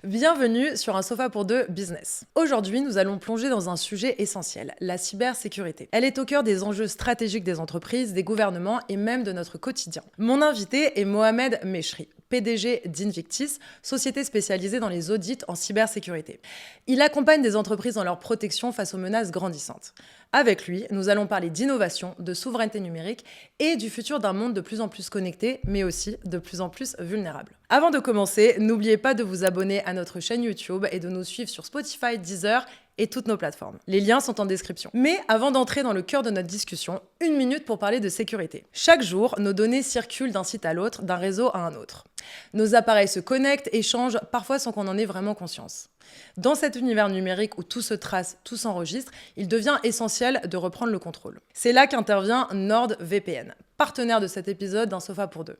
Bienvenue sur un sofa pour deux business. Aujourd'hui, nous allons plonger dans un sujet essentiel, la cybersécurité. Elle est au cœur des enjeux stratégiques des entreprises, des gouvernements et même de notre quotidien. Mon invité est Mohamed Mechri, PDG d'Invictis, société spécialisée dans les audits en cybersécurité. Il accompagne des entreprises dans leur protection face aux menaces grandissantes. Avec lui, nous allons parler d'innovation, de souveraineté numérique et du futur d'un monde de plus en plus connecté, mais aussi de plus en plus vulnérable. Avant de commencer, n'oubliez pas de vous abonner à notre chaîne YouTube et de nous suivre sur Spotify, Deezer et toutes nos plateformes. Les liens sont en description. Mais avant d'entrer dans le cœur de notre discussion, 1 minute pour parler de sécurité. Chaque jour, nos données circulent d'un site à l'autre, d'un réseau à un autre. Nos appareils se connectent, échangent, parfois sans qu'on en ait vraiment conscience. Dans cet univers numérique où tout se trace, tout s'enregistre, il devient essentiel de reprendre le contrôle. C'est là qu'intervient NordVPN, partenaire de cet épisode d'un sofa pour deux.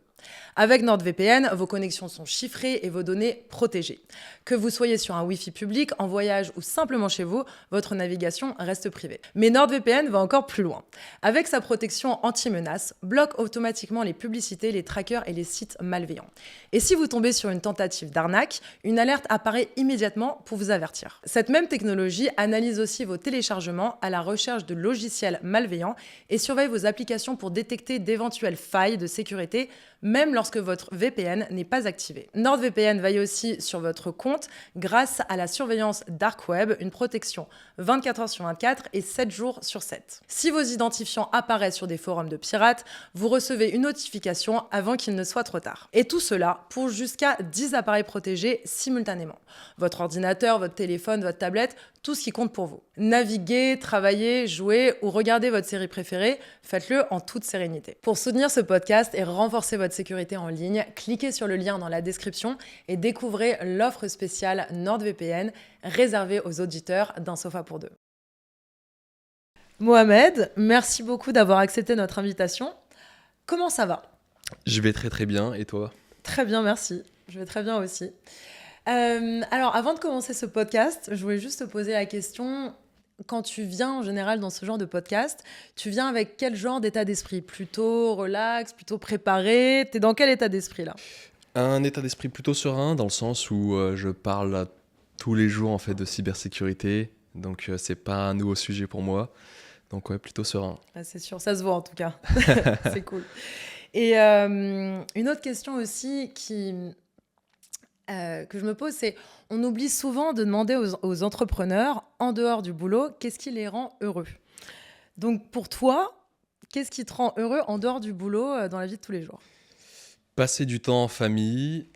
Avec NordVPN, vos connexions sont chiffrées et vos données protégées. Que vous soyez sur un Wi-Fi public, en voyage ou simplement chez vous, votre navigation reste privée. Mais NordVPN va encore plus loin. Avec sa protection anti-menace, bloque automatiquement les publicités, les trackers et les sites malveillants. Et si vous tombez sur une tentative d'arnaque, une alerte apparaît immédiatement pour vous avertir. Cette même technologie analyse aussi vos téléchargements à la recherche de logiciels malveillants et surveille vos applications pour détecter d'éventuelles failles de sécurité, même lorsque votre VPN n'est pas activé. NordVPN veille aussi sur votre compte grâce à la surveillance Dark Web, une protection 24 heures sur 24 et 7 jours sur 7. Si vos identifiants apparaissent sur des forums de pirates, vous recevez une notification avant qu'il ne soit trop tard. Et tout cela pour jusqu'à 10 appareils protégés simultanément. Votre ordinateur, votre téléphone, votre tablette, tout ce qui compte pour vous. Naviguez, travaillez, jouez ou regardez votre série préférée, faites-le en toute sérénité. Pour soutenir ce podcast et renforcer votre sécurité en ligne, cliquez sur le lien dans la description et découvrez l'offre spéciale NordVPN réservée aux auditeurs d'un sofa pour deux. Mohamed, merci beaucoup d'avoir accepté notre invitation. Comment ça va ? Je vais très très bien, et toi ? Très bien, merci. Je vais très bien aussi. Alors, avant de commencer ce podcast, je voulais juste te poser la question. Quand tu viens en général dans ce genre de podcast, tu viens avec quel genre d'état d'esprit ? Plutôt relax, plutôt préparé ? T'es dans quel état d'esprit là ? Un état d'esprit plutôt serein, dans le sens où je parle tous les jours en fait de cybersécurité, donc c'est pas un nouveau sujet pour moi. Donc ouais, plutôt serein. Ah, c'est sûr, ça se voit en tout cas. C'est cool. Et une autre question aussi que je me pose, c'est on oublie souvent de demander aux entrepreneurs, en dehors du boulot, qu'est-ce qui les rend heureux. Donc pour toi, qu'est-ce qui te rend heureux en dehors du boulot dans la vie de tous les jours ? Passer du temps en famille,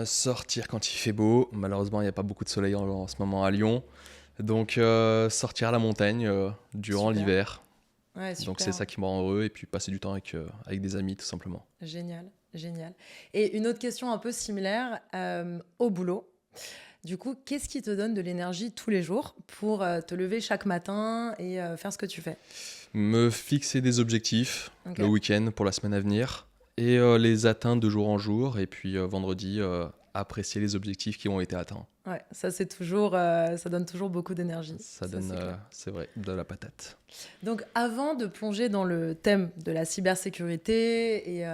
sortir quand il fait beau. Malheureusement, il n'y a pas beaucoup de soleil en ce moment à Lyon. Donc sortir à la montagne durant Super. l'hiver. Ouais, super. Donc c'est ça qui me rend heureux. Et puis passer du temps avec des amis, tout simplement. Génial, génial. Et une autre question un peu similaire, au boulot. Du coup, qu'est-ce qui te donne de l'énergie tous les jours pour te lever chaque matin et faire ce que tu fais ? Me fixer des objectifs Ok. le week-end pour la semaine à venir et les atteindre de jour en jour. Et puis vendredi, apprécier les objectifs qui ont été atteints. Ouais, ça c'est toujours, ça donne toujours beaucoup d'énergie. Ça donne, c'est clair. c'est vrai, de la patate. Donc, avant de plonger dans le thème de la cybersécurité et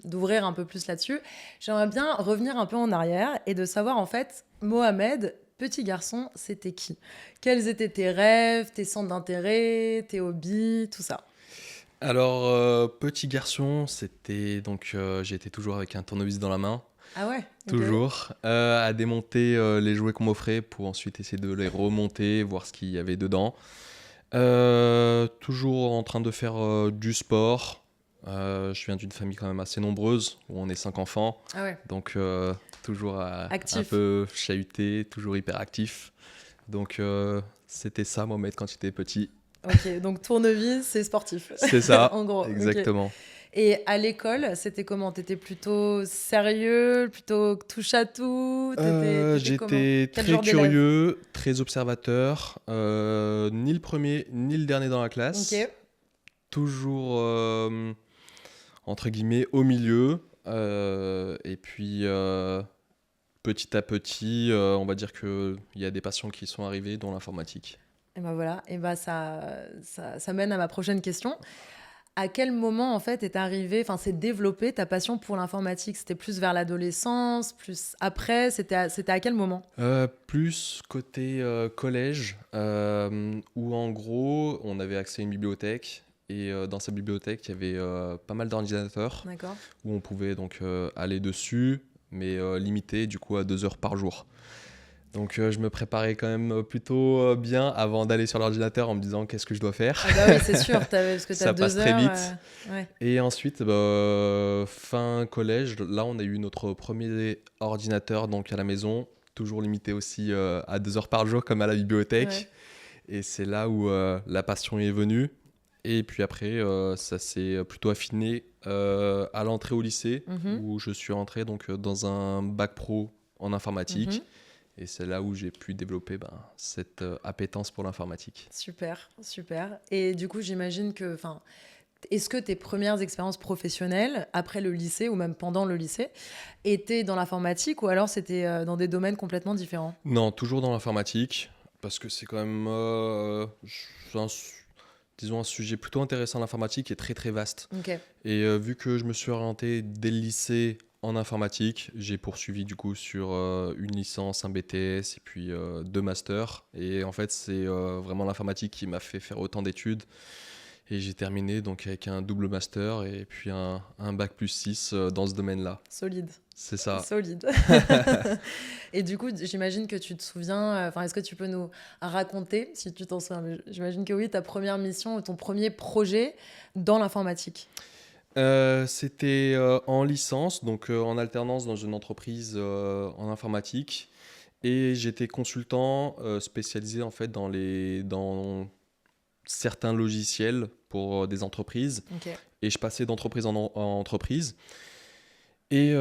d'ouvrir un peu plus là-dessus, j'aimerais bien revenir un peu en arrière et de savoir en fait, Mohamed, petit garçon, c'était qui ? Quels étaient tes rêves, tes centres d'intérêt, tes hobbies, tout ça ? Alors, petit garçon, j'étais toujours avec un tournevis dans la main, Ah ouais ? Ok. toujours, à démonter les jouets qu'on m'offrait pour ensuite essayer de les remonter, voir ce qu'il y avait dedans. Toujours en train de faire du sport. Je viens d'une famille quand même assez nombreuse, où on est 5 enfants, Ah ouais. donc toujours un Actif. peu chahuté, toujours hyper actif. Donc c'était ça, Mohamed, quand j'étais petit. Ok, donc tournevis, c'est sportif. C'est ça, En gros. Ok. exactement. Et à l'école, c'était comment ? T'étais plutôt sérieux, plutôt touche à tout ? T'étais comment ? J'étais Quel très genre d'élève ? curieux, très observateur, ni le premier ni le dernier dans la classe. Ok. Toujours, entre guillemets, au milieu. Et puis, petit à petit, on va dire qu'il y a des passions qui sont arrivées, dont l'informatique. Et ben voilà, et ben ça mène à ma prochaine question. À quel moment, en fait, s'est développée ta passion pour l'informatique? C'était plus vers l'adolescence, plus après? C'était à quel moment? Plus côté collège, où en gros, on avait accès à une bibliothèque. Et dans cette bibliothèque, il y avait pas mal d'ordinateurs D'accord. où on pouvait donc aller dessus, mais limité du coup à 2 heures par jour. Donc je me préparais quand même plutôt bien avant d'aller sur l'ordinateur en me disant qu'est-ce que je dois faire. Ah bah oui, c'est sûr, parce que tu as Ça passe deux très heures. vite. Ouais. Et ensuite, fin collège, là on a eu notre premier ordinateur donc à la maison, toujours limité aussi à 2 heures par jour comme à la bibliothèque. Ouais. Et c'est là où la passion est venue. Et puis après, ça s'est plutôt affiné à l'entrée au lycée, Mhm. où je suis rentré donc, dans un bac pro en informatique. Mhm. Et c'est là où j'ai pu développer cette appétence pour l'informatique. Super, super. Et du coup, j'imagine est-ce que tes premières expériences professionnelles, après le lycée ou même pendant le lycée, étaient dans l'informatique ou alors c'était dans des domaines complètement différents? Non, toujours dans l'informatique, parce que c'est quand même, disons, un sujet plutôt intéressant, l'informatique, et très très vaste. Ok. Et vu que je me suis orienté dès le lycée en informatique, j'ai poursuivi du coup sur une licence, un BTS et puis 2 masters. Et en fait, c'est vraiment l'informatique qui m'a fait faire autant d'études. Et j'ai terminé donc avec un double master et puis un bac plus 6 dans ce domaine-là. Solide. C'est ça. Solide. Et du coup, j'imagine que tu te souviens, est-ce que tu peux nous raconter, si tu t'en souviens, mais j'imagine que oui, ta première mission ou ton premier projet dans l'informatique. C'était en licence, donc en alternance dans une entreprise en informatique. Et j'étais consultant spécialisé en fait dans certains logiciels pour des entreprises. Ok. Et je passais d'entreprise en entreprise. Et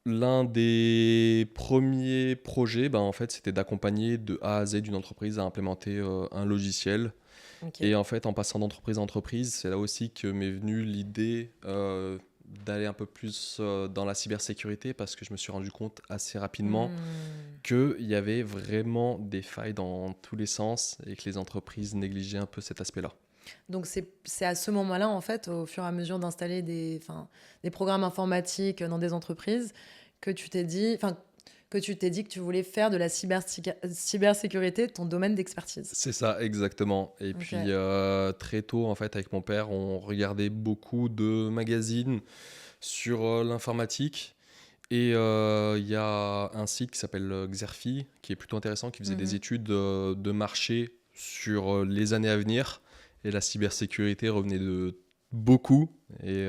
l'un des premiers projets, en fait, c'était d'accompagner de A à Z d'une entreprise à implémenter un logiciel. Ok. Et en fait, en passant d'entreprise en entreprise, c'est là aussi que m'est venue l'idée d'aller un peu plus dans la cybersécurité parce que je me suis rendu compte assez rapidement qu'il y avait vraiment des failles dans tous les sens et que les entreprises négligeaient un peu cet aspect-là. Donc c'est à ce moment-là, en fait, au fur et à mesure d'installer des programmes informatiques dans des entreprises, que tu t'es dit, que tu voulais faire de la cybersécurité ton domaine d'expertise. C'est ça, exactement. Et Ok. puis très tôt, en fait, avec mon père, on regardait beaucoup de magazines sur l'informatique. Et il y a un site qui s'appelle Xerfi, qui est plutôt intéressant, qui faisait des études de marché sur les années à venir. Et la cybersécurité revenait de beaucoup. Et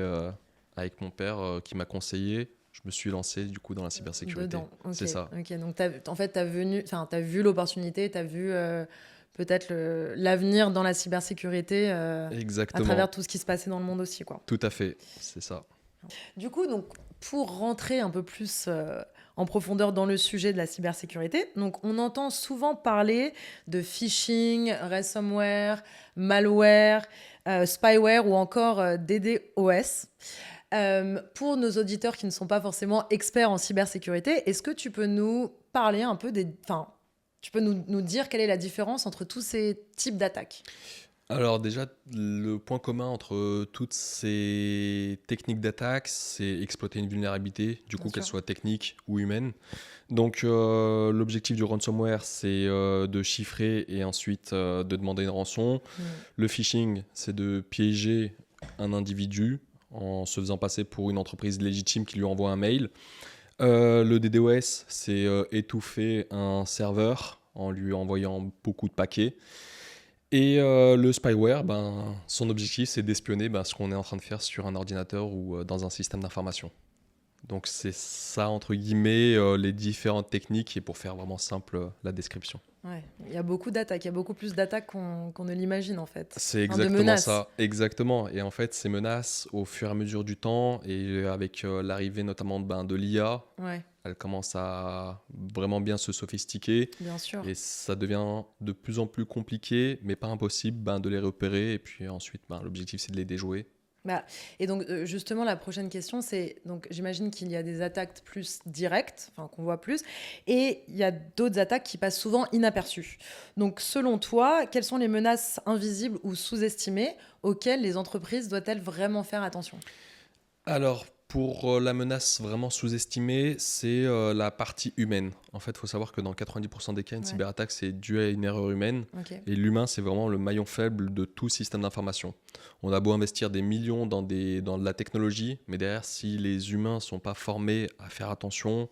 avec mon père qui m'a conseillé, je me suis lancé du coup dans la cybersécurité. Dedans. Ok. C'est ça. Ok. Donc en fait, t'as vu l'opportunité, t'as vu peut-être l'avenir dans la cybersécurité à Exactement. travers tout ce qui se passait dans le monde aussi, quoi. Tout à fait, c'est ça. Du coup, donc, pour rentrer un peu plus en profondeur dans le sujet de la cybersécurité, donc, on entend souvent parler de phishing, ransomware, malware, spyware ou encore DDoS. Pour nos auditeurs qui ne sont pas forcément experts en cybersécurité, est-ce que tu peux nous parler un peu tu peux nous dire quelle est la différence entre tous ces types d'attaques? Alors déjà, le point commun entre toutes ces techniques d'attaque, c'est exploiter une vulnérabilité, du coup Bien qu'elle sûr. soit technique ou humaine. Donc l'objectif du ransomware, c'est de chiffrer et ensuite de demander une rançon. Le phishing, c'est de piéger un individu en se faisant passer pour une entreprise légitime qui lui envoie un mail. Le DDoS, c'est étouffer un serveur en lui envoyant beaucoup de paquets. Et le spyware, son objectif, c'est d'espionner ce qu'on est en train de faire sur un ordinateur ou dans un système d'information. Donc c'est ça, entre guillemets, les différentes techniques, et pour faire vraiment simple la description. Ouais, il y a beaucoup d'attaques, il y a beaucoup plus d'attaques qu'on ne l'imagine en fait. C'est De exactement menaces. ça, exactement. Et en fait, ces menaces, au fur et à mesure du temps, et avec l'arrivée notamment de l'IA, Ouais, elles commencent à vraiment bien se sophistiquer. bien sûr. Et ça devient de plus en plus compliqué, mais pas impossible de les repérer. Et puis ensuite, l'objectif, c'est de les déjouer. Bah, et donc, justement, la prochaine question, c'est, donc, j'imagine qu'il y a des attaques plus directes, enfin, qu'on voit plus, et il y a d'autres attaques qui passent souvent inaperçues. Donc, selon toi, quelles sont les menaces invisibles ou sous-estimées auxquelles les entreprises doivent-elles vraiment faire attention? Alors, pour la menace vraiment sous-estimée, c'est la partie humaine. En fait, il faut savoir que dans 90% des cas, une Ouais, cyberattaque, c'est dû à une erreur humaine. ok. Et l'humain, c'est vraiment le maillon faible de tout système d'information. On a beau investir des millions dans de la technologie, mais derrière, si les humains ne sont pas formés à faire attention,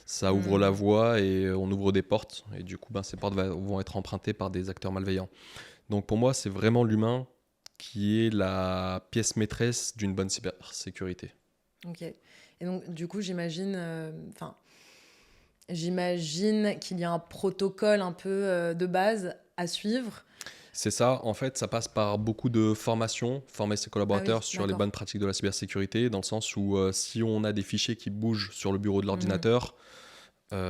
ça ouvre la Hmm, voie et on ouvre des portes. Et du coup, ben, ces portes vont être empruntées par des acteurs malveillants. Donc pour moi, c'est vraiment l'humain qui est la pièce maîtresse d'une bonne cybersécurité. ok. Et donc, du coup, enfin, j'imagine qu'il y a un protocole un peu de base à suivre. C'est ça, en fait, ça passe par beaucoup de formation, former ses Ah oui, collaborateurs sur les d'accord. bonnes pratiques de la cybersécurité, dans le sens où si on a des fichiers qui bougent sur le bureau de Mhm. l'ordinateur,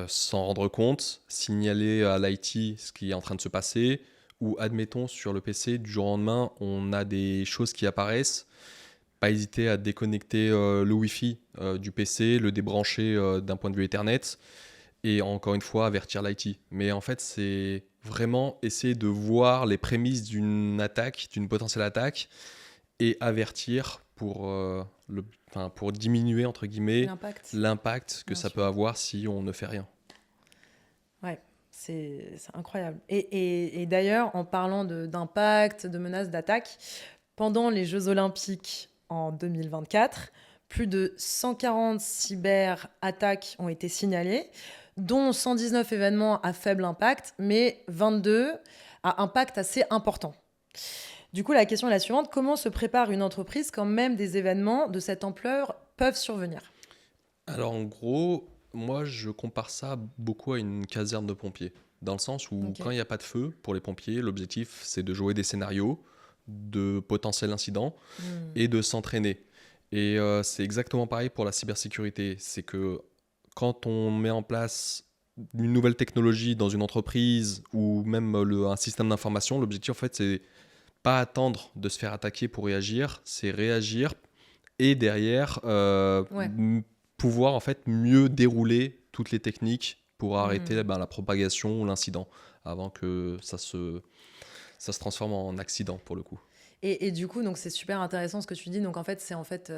s'en rendre compte, signaler à l'IT ce qui est en train de se passer, ou admettons sur le PC, du jour au lendemain, on a des choses qui apparaissent, pas hésiter à déconnecter le Wi-Fi du PC, le débrancher d'un point de vue Ethernet, et encore une fois avertir l'IT. Mais en fait, c'est vraiment essayer de voir les prémices d'une attaque, d'une potentielle attaque, et avertir pour diminuer, entre guillemets, L'impact, l'impact que bien ça peut sûr. avoir si on ne fait rien. Ouais, c'est incroyable. Et d'ailleurs, en parlant d'impact, de menaces, d'attaque, pendant les Jeux Olympiques en 2024, plus de 140 cyberattaques ont été signalées, dont 119 événements à faible impact, mais 22 à impact assez important. Du coup, la question est la suivante: comment se prépare une entreprise quand même des événements de cette ampleur peuvent survenir? Alors en gros, moi je compare ça beaucoup à une caserne de pompiers. Dans le sens où Ok. quand il n'y a pas de feu pour les pompiers, l'objectif c'est de jouer des scénarios de potentiels incidents Hmm. et de s'entraîner. Et c'est exactement pareil pour la cybersécurité. C'est que quand on met en place une nouvelle technologie dans une entreprise ou même un système d'information, l'objectif en fait c'est pas attendre de se faire attaquer pour réagir, c'est réagir et derrière Ouais. pouvoir en fait mieux dérouler toutes les techniques pour arrêter Hmm. ben, la propagation ou l'incident avant que ça se transforme en accident pour le coup. Et du coup, donc c'est super intéressant ce que tu dis. Donc en fait, c'est en fait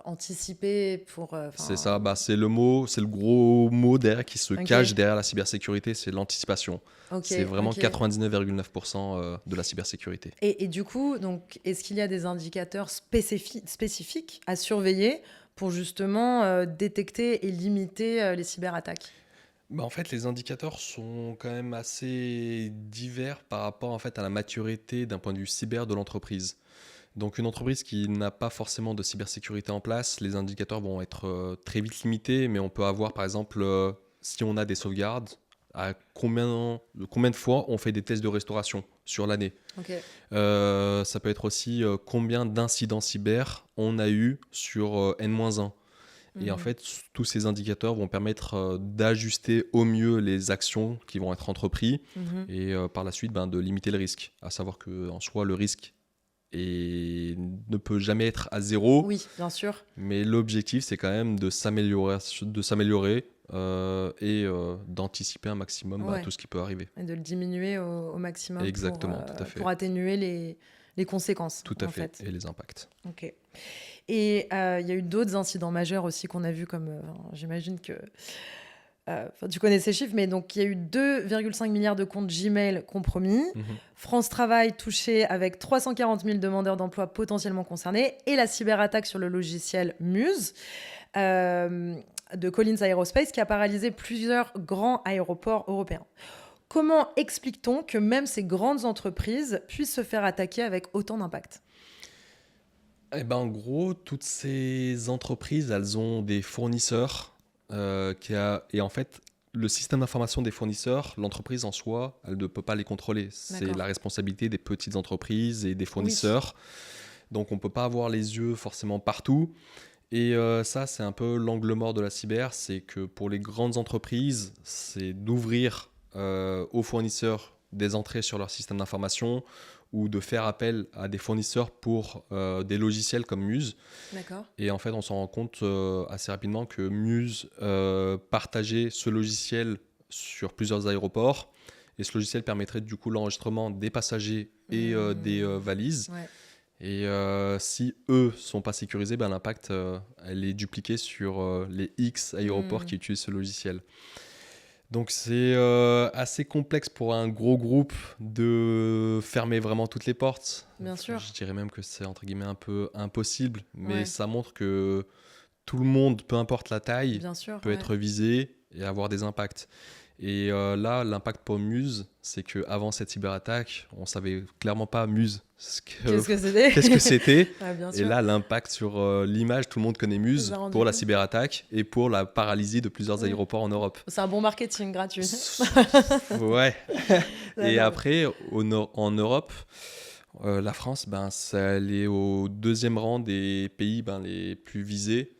anticiper pour. C'est Enfin, ça, bah, c'est le mot, c'est le gros mot derrière qui se ok, cache derrière la cybersécurité, c'est l'anticipation. ok, C'est vraiment ok. 99,9% de la cybersécurité. Et du coup, donc, est-ce qu'il y a des indicateurs spécifiques à surveiller pour justement détecter et limiter les cyberattaques? Bah, en fait, les indicateurs sont quand même assez divers par rapport en fait, à la maturité d'un point de vue cyber de l'entreprise. Donc une entreprise qui n'a pas forcément de cybersécurité en place, les indicateurs vont être très vite limités, mais on peut avoir par exemple, si on a des sauvegardes, à combien de fois on fait des tests de restauration sur l'année. Ok. Ça peut être aussi combien d'incidents cyber on a eu sur N-1. Et en Mhm, fait, tous ces indicateurs vont permettre d'ajuster au mieux les actions qui vont être entreprises mhm. et par la suite ben, de limiter le risque. À savoir qu'en soi, le risque ne peut jamais être à zéro, Oui, bien sûr. mais l'objectif, c'est quand même de s'améliorer et d'anticiper un maximum bah, Ouais. tout ce qui peut arriver. Et de le diminuer au maximum Exactement, tout à fait. pour atténuer les conséquences, Tout à en fait. fait. Et les impacts. Ok. Et il y a eu d'autres incidents majeurs aussi qu'on a vus, comme j'imagine que enfin, tu connais ces chiffres, mais donc il y a eu 2,5 milliards de comptes Gmail compromis, Mhm. France Travail touché avec 340 000 demandeurs d'emploi potentiellement concernés, et la cyberattaque sur le logiciel Muse euh, de Collins Aerospace qui a paralysé plusieurs grands aéroports européens. Comment explique-t-on que même ces grandes entreprises puissent se faire attaquer avec autant d'impact? Eh ben, en gros, toutes ces entreprises, elles ont des fournisseurs et en fait, le système d'information des fournisseurs, l'entreprise en soi, elle ne peut pas les contrôler. C'est la D'accord. responsabilité des petites entreprises et des Oui. fournisseurs. Donc, on ne peut pas avoir les yeux forcément partout. Et ça, c'est un peu l'angle mort de la cyber, c'est que pour les grandes entreprises, c'est d'ouvrir aux fournisseurs des entrées sur leur système d'information ou de faire appel à des fournisseurs pour des logiciels comme Muse. D'accord. Et en fait, on s'en rend compte assez rapidement que Muse partageait ce logiciel sur plusieurs aéroports. Et ce logiciel permettrait du coup l'enregistrement des passagers et des valises. Ouais. Et si eux sont pas sécurisés, ben, l'impact elle est dupliqué sur les X aéroports qui utilisent ce logiciel. Donc c'est assez complexe pour un gros groupe de fermer vraiment toutes les portes. Bien sûr. Je dirais même que c'est entre guillemets un peu impossible, mais Ouais. ça montre que tout le monde, peu importe la taille, Bien sûr. peut Ouais. être visé et avoir des impacts. Et là, l'impact pour Muse, c'est qu'avant cette cyberattaque, on savait clairement pas Muse Qu'est-ce que c'était? qu'est-ce que c'était. Ouais, bien Et sûr. là, l'impact sur l'image, tout le monde connaît Muse Ça a rendu pour la compte. cyberattaque et pour la paralysie de plusieurs Ouais. aéroports en Europe. C'est un bon marketing gratuit. Ouais. Et D'accord. après, en Europe, la France, ben, elle est au deuxième rang des pays les plus visés.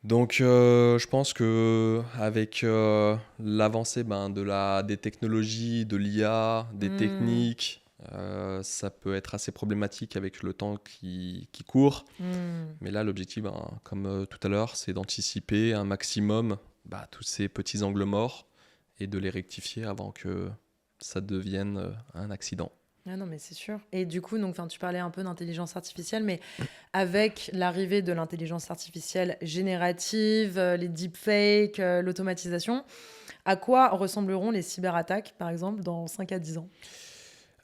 Donc, je pense que avec l'avancée des technologies, de l'IA, des techniques, ça peut être assez problématique avec le temps qui court. Mais là, l'objectif, comme tout à l'heure, c'est d'anticiper un maximum tous ces petits angles morts et de les rectifier avant que ça devienne un accident. Ah non, mais c'est sûr. Et du coup, donc, tu parlais un peu d'intelligence artificielle, mais avec l'arrivée de l'intelligence artificielle générative, les deepfakes, l'automatisation, à quoi ressembleront les cyberattaques, par exemple, dans 5 à 10 ans?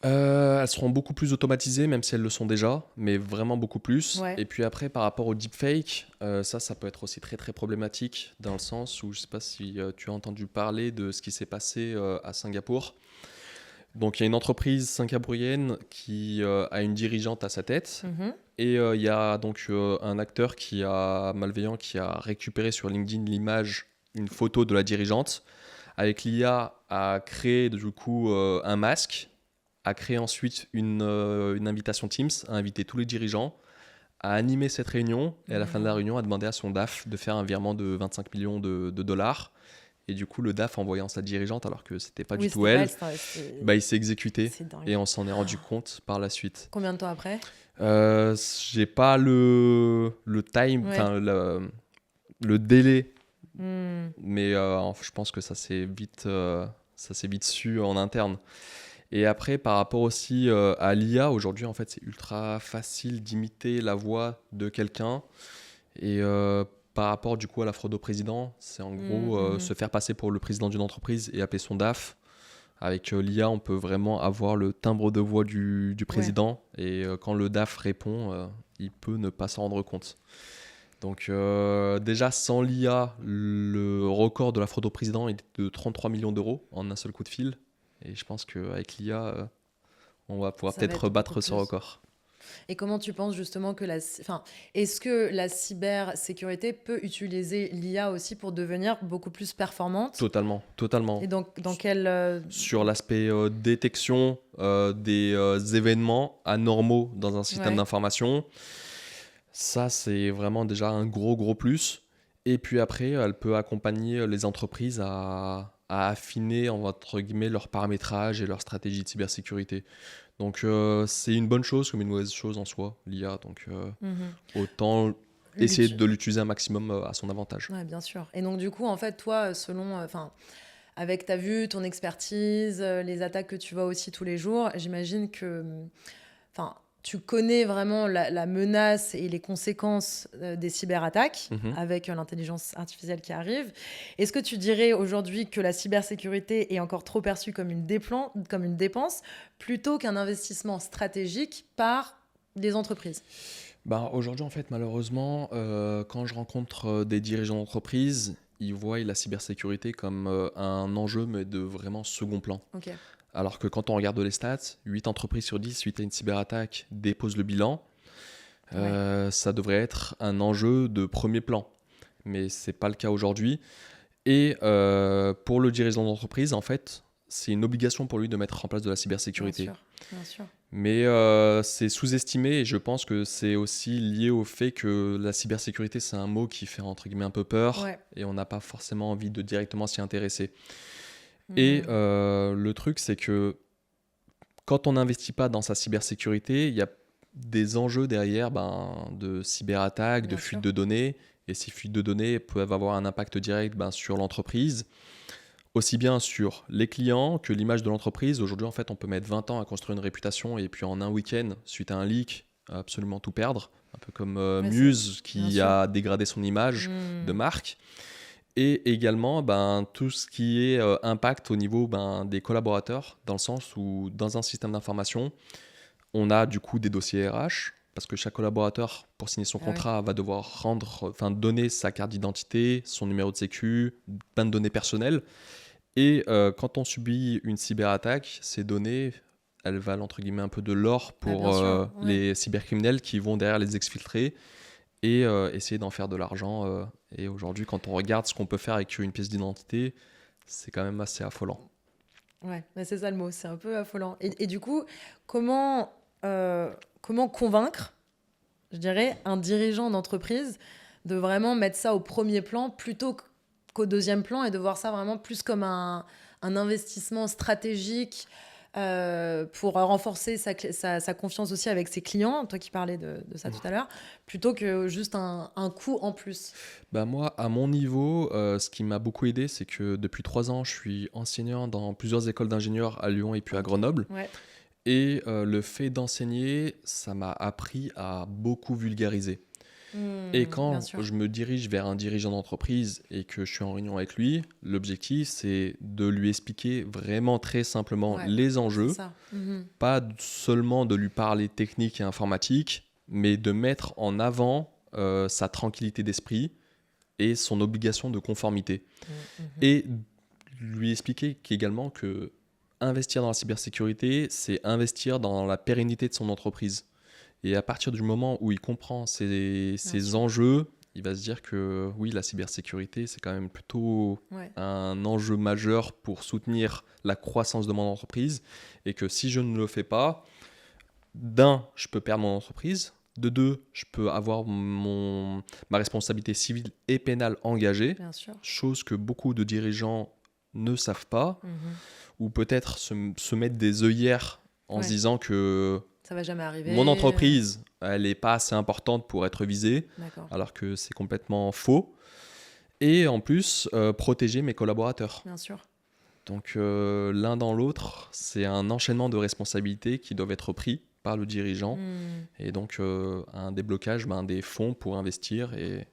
Elles seront beaucoup plus automatisées, même si elles le sont déjà, mais vraiment beaucoup plus. Ouais. Et puis après, par rapport au deepfake, ça peut être aussi très très problématique dans le sens où je ne sais pas si tu as entendu parler de ce qui s'est passé à Singapour. Donc il y a une entreprise singapourienne qui a une dirigeante à sa tête. Et il y a donc un acteur malveillant qui a récupéré sur LinkedIn l'image, une photo de la dirigeante. Avec l'IA, a créé du coup un masque, a créé ensuite une invitation Teams, a invité tous les dirigeants, a animé cette réunion et à la fin de la réunion a demandé à son DAF de faire un virement de 25 millions de dollars. Et du coup, le DAF, en voyant sa dirigeante, alors que c'était pas du tout elle, il s'est exécuté et on s'en est rendu compte par la suite. Combien de temps après? J'ai pas le time, le délai, mais je pense que ça s'est vite su en interne. Et après, par rapport aussi à l'IA, aujourd'hui, en fait, c'est ultra facile d'imiter la voix de quelqu'un. Et par rapport du coup à la fraude au président, c'est en gros se faire passer pour le président d'une entreprise et appeler son DAF. Avec l'IA, on peut vraiment avoir le timbre de voix du président. Et quand le DAF répond, il peut ne pas s'en rendre compte. Donc déjà, sans l'IA, le record de la fraude au président est de 33 millions d'euros en un seul coup de fil. Et je pense qu'avec l'IA, on va pouvoir peut-être battre ce record. Et comment tu penses justement que est-ce que la cybersécurité peut utiliser l'IA aussi pour devenir beaucoup plus performante? Totalement. Et dans quel... Sur l'aspect détection des événements anormaux dans un système d'information, ça c'est vraiment déjà un gros plus. Et puis après, elle peut accompagner les entreprises à affiner entre guillemets leur paramétrage et leur stratégie de cybersécurité. Donc c'est une bonne chose comme une mauvaise chose en soi, l'IA. Donc autant essayer de l'utiliser un maximum à son avantage. Ouais, bien sûr. Et donc du coup, en fait, toi, avec ta vue, ton expertise, les attaques que tu vois aussi tous les jours, j'imagine que tu connais vraiment la menace et les conséquences des cyberattaques avec l'intelligence artificielle qui arrive. Est-ce que tu dirais aujourd'hui que la cybersécurité est encore trop perçue comme une dépense plutôt qu'un investissement stratégique par les entreprises? Aujourd'hui, en fait, malheureusement, quand je rencontre des dirigeants d'entreprise, ils voient la cybersécurité comme un enjeu, mais de vraiment second plan. Okay. Alors que quand on regarde les stats, 8 entreprises sur 10, suite à une cyberattaque, déposent le bilan. Ça devrait être un enjeu de premier plan. Mais ce n'est pas le cas aujourd'hui. Et pour le dirigeant d'entreprise, en fait, c'est une obligation pour lui de mettre en place de la cybersécurité. Bien sûr. Mais c'est sous-estimé et je pense que c'est aussi lié au fait que la cybersécurité, c'est un mot qui fait entre guillemets un peu peur et on n'a pas forcément envie de directement s'y intéresser. Et le truc, c'est que Quand on n'investit pas dans sa cybersécurité, il y a des enjeux derrière de cyberattaques, de Bien fuites sûr. de données. Et ces fuites de données peuvent avoir un impact direct sur l'entreprise, aussi bien sur les clients que l'image de l'entreprise. Aujourd'hui, en fait, on peut mettre 20 ans à construire une réputation et puis en un week-end, suite à un leak, absolument tout perdre. Un peu comme Ouais, Muse bien qui sûr. a dégradé son image de Hmm. marque. Et également tout ce qui est impact au niveau des collaborateurs, dans le sens où dans un système d'information, on a du coup des dossiers RH, parce que chaque collaborateur, pour signer son Ah oui. contrat, va devoir donner sa carte d'identité, son numéro de sécu, plein de données personnelles. Et quand on subit une cyberattaque, ces données, elles valent entre guillemets un peu de l'or Bah, pour bien sûr. Ouais. les cybercriminels qui vont derrière les exfiltrer et essayer d'en faire de l'argent. Et aujourd'hui, quand on regarde ce qu'on peut faire avec une pièce d'identité, c'est quand même assez affolant. Ouais, mais c'est ça le mot, c'est un peu affolant. Et du coup, comment, comment convaincre, je dirais, un dirigeant d'entreprise de vraiment mettre ça au premier plan plutôt qu'au deuxième plan et de voir ça vraiment plus comme un investissement stratégique pour renforcer sa confiance aussi avec ses clients, toi qui parlais de ça tout à l'heure, plutôt que juste un coût en plus. Moi, à mon niveau, ce qui m'a beaucoup aidé, c'est que depuis 3 ans, je suis enseignant dans plusieurs écoles d'ingénieurs à Lyon et puis à Ok. Grenoble. Ouais, Et le fait d'enseigner, ça m'a appris à beaucoup vulgariser. Et Bien quand sûr. je me dirige vers un dirigeant d'entreprise et que je suis en réunion avec lui, l'objectif, c'est de lui expliquer vraiment très simplement Ouais, les c'est enjeux, ça. Mhm. pas seulement de lui parler technique et informatique, mais de mettre en avant sa tranquillité d'esprit et son obligation de conformité. Mhm. Et lui expliquer qu'également que investir dans la cybersécurité, c'est investir dans la pérennité de son entreprise. Et à partir du moment où il comprend Bien ces sûr. enjeux, il va se dire que oui, la cybersécurité, c'est quand même plutôt Ouais. un enjeu majeur pour soutenir la croissance de mon entreprise. Et que si je ne le fais pas, d'un, je peux perdre mon entreprise. De deux, je peux avoir ma responsabilité civile et pénale engagée, Bien sûr. chose que beaucoup de dirigeants ne savent pas, Mhm. ou peut-être se mettre des œillères en se Ouais, disant que ça va jamais mon arriver. entreprise, elle n'est pas assez importante pour être visée, D'accord, alors que c'est complètement faux. Et en plus, protéger mes collaborateurs. bien sûr. Donc l'un dans l'autre, c'est un enchaînement de responsabilités qui doivent être pris par le dirigeant. Hmm. Et donc un déblocage des fonds pour investir et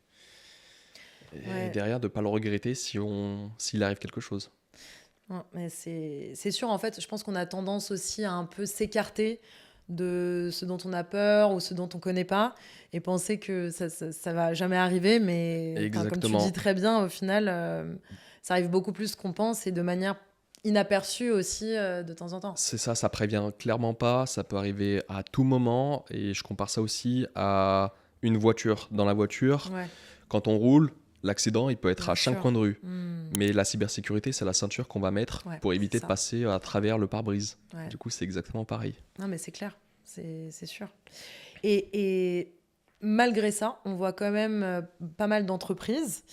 Ouais, derrière de ne pas le regretter s'il arrive quelque chose. ouais, mais c'est sûr, en fait, je pense qu'on a tendance aussi à un peu s'écarter de ce dont on a peur ou ce dont on connaît pas et penser que ça va jamais arriver. Mais enfin, comme tu dis Exactement. très bien, au final, ça arrive beaucoup plus qu'on pense et de manière inaperçue aussi de temps en temps. C'est ça, ça prévient clairement pas, ça peut arriver à tout moment et je compare ça aussi à une voiture. Dans la voiture, Ouais, quand on roule, l'accident, il peut être bien à chaque sûr. coin de rue. Hmm. Mais la cybersécurité, c'est la ceinture qu'on va mettre Ouais, pour c'est éviter de ça. passer à travers le pare-brise. Ouais. Du coup, c'est exactement pareil. Non, mais c'est clair, c'est sûr. Et malgré ça, on voit quand même pas mal d'entreprises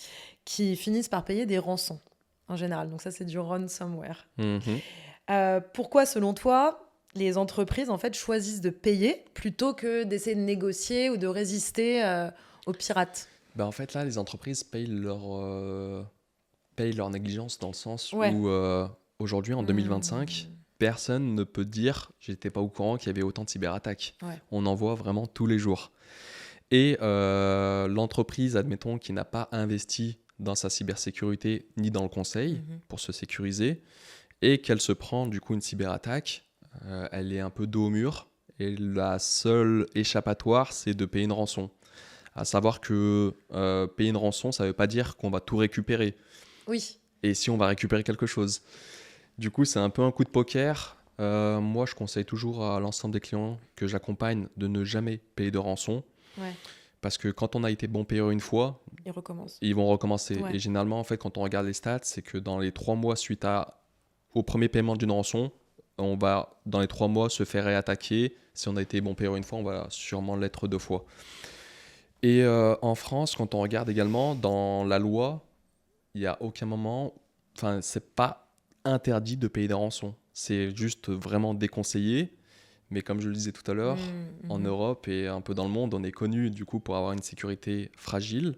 qui finissent par payer des rançons, en général. Donc ça, c'est du ransomware. Mhm. Pourquoi, selon toi, les entreprises, en fait, choisissent de payer plutôt que d'essayer de négocier ou de résister aux pirates? En fait, là, les entreprises payent leur négligence dans le sens Ouais. où aujourd'hui, en 2025, Hmm. personne ne peut dire j'étais pas au courant qu'il y avait autant de cyberattaques. Ouais. On en voit vraiment tous les jours. Et l'entreprise, admettons, qui n'a pas investi dans sa cybersécurité ni dans le conseil Mhm. pour se sécuriser, et qu'elle se prend du coup une cyberattaque, elle est un peu dos au mur, et la seule échappatoire, c'est de payer une rançon. À savoir que payer une rançon, ça ne veut pas dire qu'on va tout récupérer, Oui. et si on va récupérer quelque chose. Du coup, c'est un peu un coup de poker. Moi, je conseille toujours à l'ensemble des clients que j'accompagne de ne jamais payer de rançon. Ouais. Parce que quand on a été bon payeur une fois, Ils recommencent. ils vont recommencer. Ouais. Et généralement, en fait, quand on regarde les stats, c'est que dans les 3 mois au premier paiement d'une rançon, on va, dans les 3 mois, se faire réattaquer. Si on a été bon payeur une fois, on va sûrement l'être 2 fois. Et en France, quand on regarde également, dans la loi, il n'y a aucun moment... Enfin, c'est pas interdit de payer des rançons. C'est juste vraiment déconseillé. Mais comme je le disais tout à l'heure, en Europe et un peu dans le monde, on est connu du coup pour avoir une sécurité fragile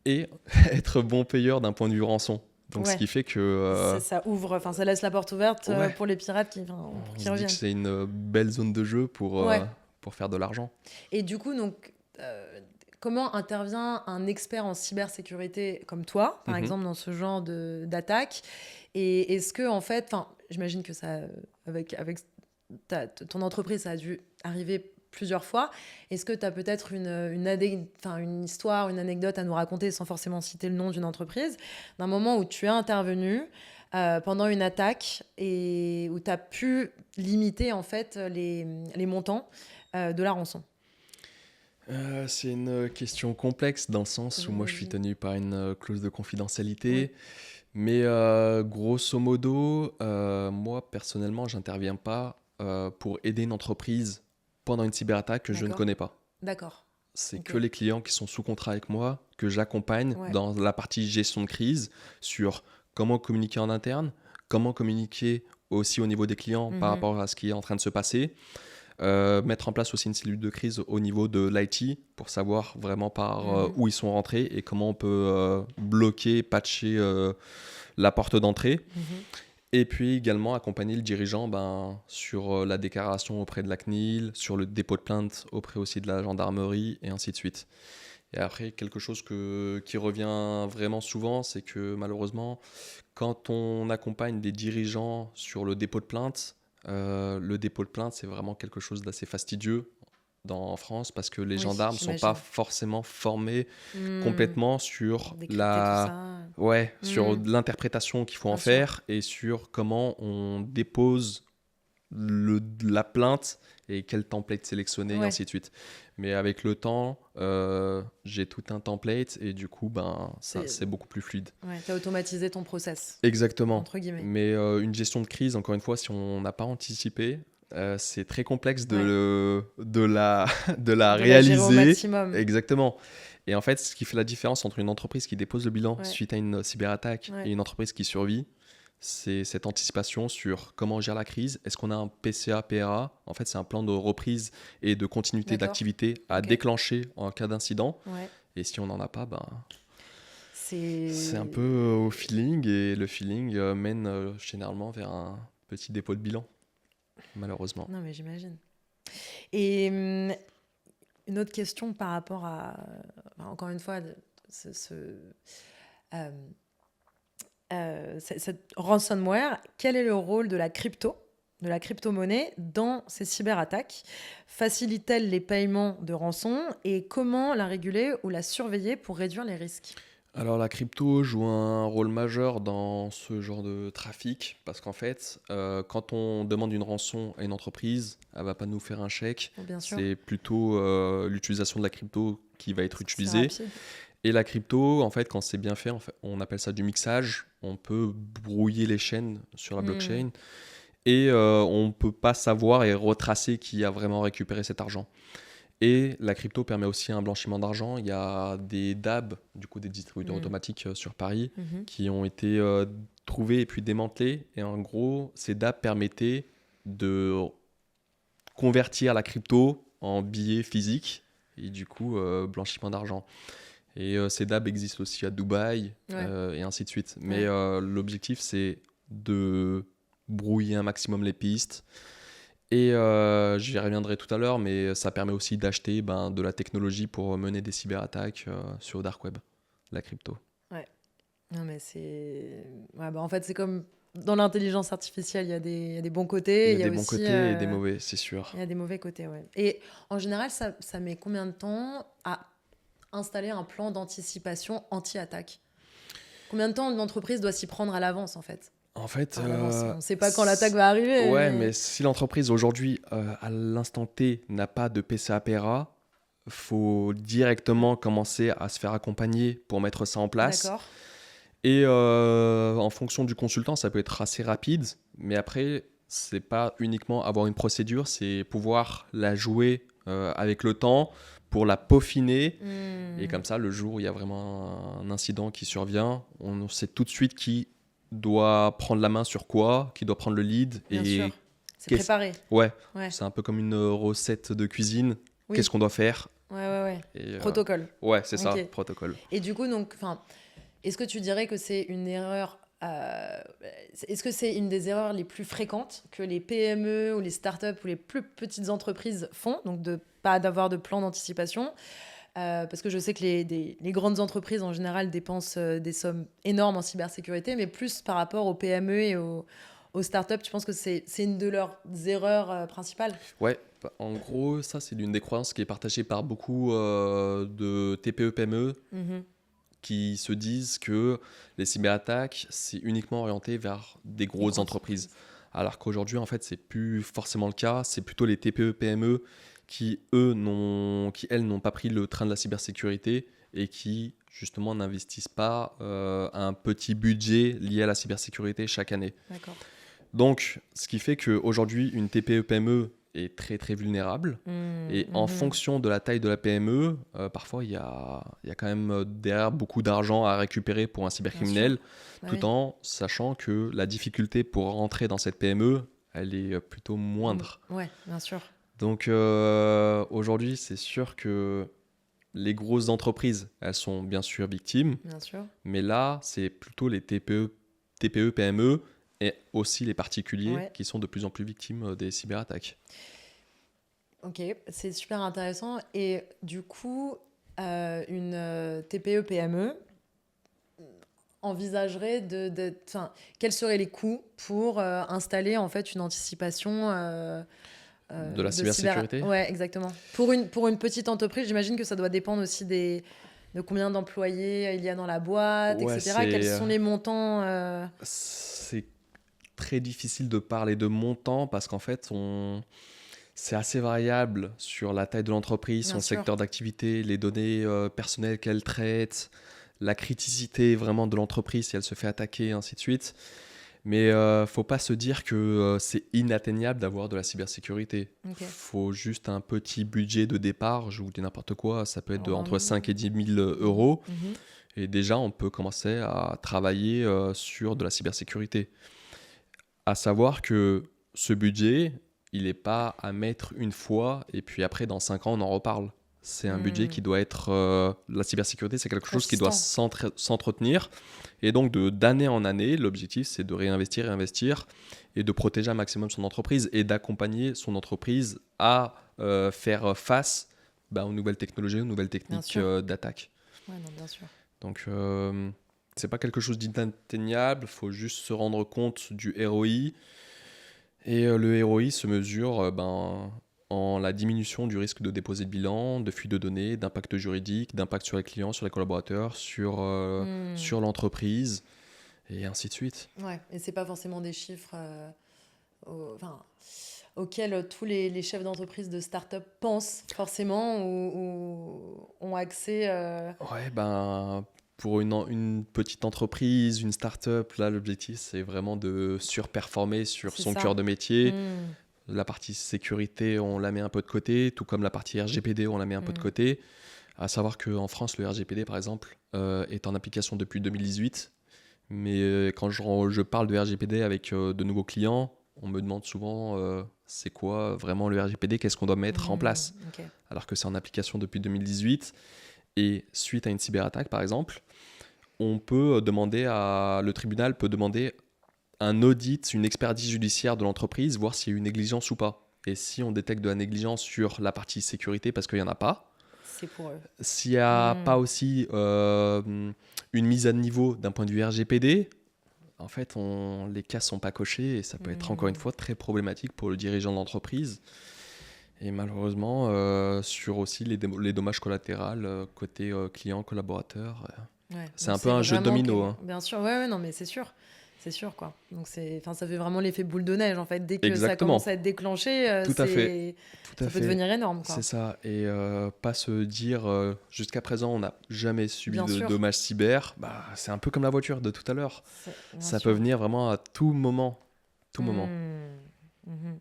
et être bon payeur d'un point de vue rançon. Donc ce Ouais. qui fait que Ça ouvre, enfin, ça laisse la porte ouverte ouais, pour les pirates qui on se dit que reviennent. c'est une belle zone de jeu Ouais. pour faire de l'argent. Et du coup, donc, comment intervient un expert en cybersécurité comme toi, par Mhm. exemple, dans ce genre d'attaque? Et est-ce que, en fait, enfin, j'imagine que ça, avec ton entreprise, ça a dû arriver plusieurs fois. Est-ce que tu as peut-être une histoire, une anecdote à nous raconter, sans forcément citer le nom d'une entreprise, d'un moment où tu es intervenu pendant une attaque et où tu as pu limiter, en fait, les montants de la rançon? C'est une question complexe dans le sens où moi je suis J'imagine. tenu par une clause de Oui, confidentialité. Mais grosso modo, moi personnellement, j'interviens pas pour aider une entreprise pendant une cyberattaque que je ne d'accord. connais pas. D'accord. C'est Ok. que les clients qui sont sous contrat avec moi que j'accompagne Ouais. dans la partie gestion de crise sur comment communiquer en interne, comment communiquer aussi au niveau des clients par Mhm. rapport à ce qui est en train de se passer. Mettre en place aussi une cellule de crise au niveau de l'IT pour savoir vraiment par Mhm. où ils sont rentrés et comment on peut bloquer, patcher la porte d'entrée. Mhm. Et puis également accompagner le dirigeant sur la déclaration auprès de la CNIL, sur le dépôt de plainte auprès aussi de la gendarmerie et ainsi de suite. Et après, quelque chose qui revient vraiment souvent, c'est que malheureusement, quand on accompagne des dirigeants sur le dépôt de plainte, c'est vraiment quelque chose d'assez fastidieux en France parce que les Oui, gendarmes ne sont pas j'imagine. forcément formés Hmm. complètement sur Décrypter tout ça. sur Hmm. l'interprétation qu'il faut en Bien sûr. faire et sur comment on dépose la plainte et quel template sélectionner et Ouais. ainsi de suite. Mais avec le temps, j'ai tout un template et du coup, C'est, c'est beaucoup plus fluide. ouais, t'as automatisé ton process, Exactement. entre guillemets. Mais une gestion de crise, encore une fois, si on n'a pas anticipé, c'est très complexe Ouais. de la De la gérer au réaliser. maximum. Exactement. Et en fait, ce qui fait la différence entre une entreprise qui dépose le bilan Ouais. suite à une cyberattaque Ouais. et une entreprise qui survit, c'est cette anticipation sur comment on gère la crise. Est-ce qu'on a un PCA, PRA? En fait, c'est un plan de reprise et de continuité D'accord. d'activité à Ok. déclencher en cas d'incident. Ouais. Et si on n'en a pas, c'est un C'est. peu au feeling et le feeling mène généralement vers un petit dépôt de bilan, malheureusement. Non, mais j'imagine. Et une autre question par rapport à, enfin, encore une fois, euh, cette ransomware. Quel est le rôle de la crypto-monnaie dans ces cyberattaques? Facilite-t-elle les paiements de rançon et comment la réguler ou la surveiller pour réduire les risques? Alors la crypto joue un rôle majeur dans ce genre de trafic parce qu'en fait, quand on demande une rançon à une entreprise, elle va pas nous faire un chèque. Bon, bien sûr, C'est plutôt l'utilisation de la crypto qui va être parce que c'est utilisée. rapide. Et la crypto, en fait, quand c'est bien fait, en fait, on appelle ça du mixage. On peut brouiller les chaînes sur la Hmm. blockchain et on ne peut pas savoir et retracer qui a vraiment récupéré cet argent. Et la crypto permet aussi un blanchiment d'argent. Il y a des DAB, du coup des distributeurs Hmm. automatiques sur Paris, Mhm. qui ont été trouvés et puis démantelés. Et en gros, ces DAB permettaient de convertir la crypto en billets physiques et du coup blanchiment d'argent. Et ces DAB existent aussi à Dubaï Ouais, et ainsi de suite. Mais ouais. l'objectif, c'est de brouiller un maximum les pistes. Et j'y reviendrai tout à l'heure, mais ça permet aussi d'acheter de la technologie pour mener des cyberattaques sur le dark web, la crypto. Ouais. Non, mais c'est. Ouais, bah, en fait, c'est comme dans l'intelligence artificielle, il y a des bons côtés, Il y il a y a des bons aussi. côtés et des mauvais, c'est sûr. Il y a des mauvais côtés, ouais. Et en général, ça met combien de temps à installer un plan d'anticipation anti-attaque? Combien de temps une entreprise doit s'y prendre à l'avance, en fait? En fait, Enfin, à l'avance, on ne sait pas quand l'attaque va arriver, ouais, mais mais... si l'entreprise aujourd'hui, à l'instant T, n'a pas de PCA-PRA, faut directement commencer à se faire accompagner pour mettre ça en place. D'accord. Et en fonction du consultant, ça peut être assez rapide, mais après, c'est pas uniquement avoir une procédure, c'est pouvoir la jouer avec le temps pour la peaufiner. Et Hmm. comme ça, le jour où il y a vraiment un incident qui survient, on sait tout de suite qui doit prendre la main sur quoi, qui doit prendre le lead Bien et sûr. C'est qu'est-ce... préparé. Ouais, Ouais. c'est un peu comme une recette de cuisine. Oui. Qu'est-ce qu'on doit faire? Ouais. Et, Protocole. ouais, c'est ça, Ok. protocole. Et du coup, donc, est-ce que tu dirais que c'est une erreur est-ce que c'est une des erreurs les plus fréquentes que les PME ou les startups ou les plus petites entreprises font, donc de pas d'avoir de plan d'anticipation? Parce que je sais que les grandes entreprises en général dépensent des sommes énormes en cybersécurité, mais plus par rapport aux PME et aux startups, tu penses que c'est une de leurs erreurs principales? Ouais, en gros, ça, c'est l'une des croyances qui est partagée par beaucoup de TPE-PME Mhm. qui se disent que les cyberattaques, c'est uniquement orienté vers des Les grosses grandes entreprises. entreprises. Alors qu'aujourd'hui, en fait, c'est plus forcément le cas. C'est plutôt les TPE-PME qui, elles, n'ont pas pris le train de la cybersécurité et qui, justement, n'investissent pas un petit budget lié à la cybersécurité chaque année. D'accord. Donc, ce qui fait qu'aujourd'hui, une TPE-PME est très très vulnérable. Et en fonction de la taille de la PME, parfois il y a quand même derrière beaucoup d'argent à récupérer pour un cybercriminel, tout Ouais. en sachant que la difficulté pour rentrer dans cette PME, elle est plutôt moindre. Ouais, bien sûr. Donc aujourd'hui, c'est sûr que les grosses entreprises, elles sont bien sûr victimes, Bien sûr. mais là, c'est plutôt les TPE, PME et aussi les particuliers Ouais. qui sont de plus en plus victimes des cyberattaques. Ok, c'est super intéressant. Et du coup, une TPE-PME envisagerait quels seraient les coûts pour installer en fait une anticipation De la cybersécurité. Ouais, exactement. Pour une petite entreprise, j'imagine que ça doit dépendre aussi de combien d'employés il y a dans la boîte, Ouais, etc. Quels sont les montants c'est très difficile de parler de montant parce qu'en fait, c'est assez variable sur la taille de l'entreprise, Bien son sûr. secteur d'activité, les données personnelles qu'elle traite, la criticité vraiment de l'entreprise si elle se fait attaquer, et ainsi de suite. Mais faut pas se dire que c'est inatteignable d'avoir de la cybersécurité. Ok. Faut juste un petit budget de départ, je vous dis n'importe quoi, ça peut être Alors, entre 5 et 10 000 euros. Mhm. Et déjà, on peut commencer à travailler sur de la cybersécurité. À savoir que ce budget, il n'est pas à mettre une fois et puis après, dans 5 ans, on en reparle. C'est un budget qui doit être... la cybersécurité, c'est quelque chose qui doit s'entretenir. Et donc, d'année en année, l'objectif, c'est de réinvestir et de protéger un maximum son entreprise et d'accompagner son entreprise à faire face aux nouvelles technologies, aux nouvelles techniques d'attaque. Ouais, non, bien sûr. Donc, c'est pas quelque chose d'inatteignable, il faut juste se rendre compte du ROI. Et le ROI se mesure en la diminution du risque de déposer de bilan, de fuite de données, d'impact juridique, d'impact sur les clients, sur les collaborateurs, sur l'entreprise, et ainsi de suite. Ouais, et c'est pas forcément des chiffres auxquels tous les chefs d'entreprise de start-up pensent forcément ou ont accès. Ouais, pour une petite entreprise, une start-up, là, l'objectif, c'est vraiment de surperformer sur C'est son ça. cœur de métier. La partie sécurité, on la met un peu de côté, tout comme la partie RGPD, on la met un peu de côté. À savoir qu'en France, le RGPD, par exemple, est en application depuis 2018. Mais quand je parle de RGPD avec de nouveaux clients, on me demande souvent c'est quoi vraiment le RGPD, qu'est-ce qu'on doit mettre en place. Ok. Alors que c'est en application depuis 2018. Et suite à une cyberattaque, par exemple, le tribunal peut demander un audit, une expertise judiciaire de l'entreprise, voir s'il y a eu une négligence ou pas. Et si on détecte de la négligence sur la partie sécurité, parce qu'il n'y en a pas, C'est pour eux. s'il n'y a pas aussi une mise à niveau d'un point de vue RGPD, en fait, les cases sont pas cochées et ça peut être encore une fois très problématique pour le dirigeant de l'entreprise. Et malheureusement, sur aussi les dommages collatéraux côté client, collaborateur. Ouais. C'est Donc un peu un jeu de domino. Hein. Bien sûr, ouais, non, mais c'est sûr. C'est sûr, quoi. Donc, ça fait vraiment l'effet boule de neige, en fait. Dès que ça Exactement. commence à être déclenché, Tout à fait. ça peut devenir énorme, quoi. C'est ça. Et pas se dire, jusqu'à présent, on n'a jamais subi Bien de sûr. dommages cyber. C'est un peu comme la voiture de tout à l'heure. Bien Ça sûr. peut venir vraiment à tout moment. Tout moment. Mhm.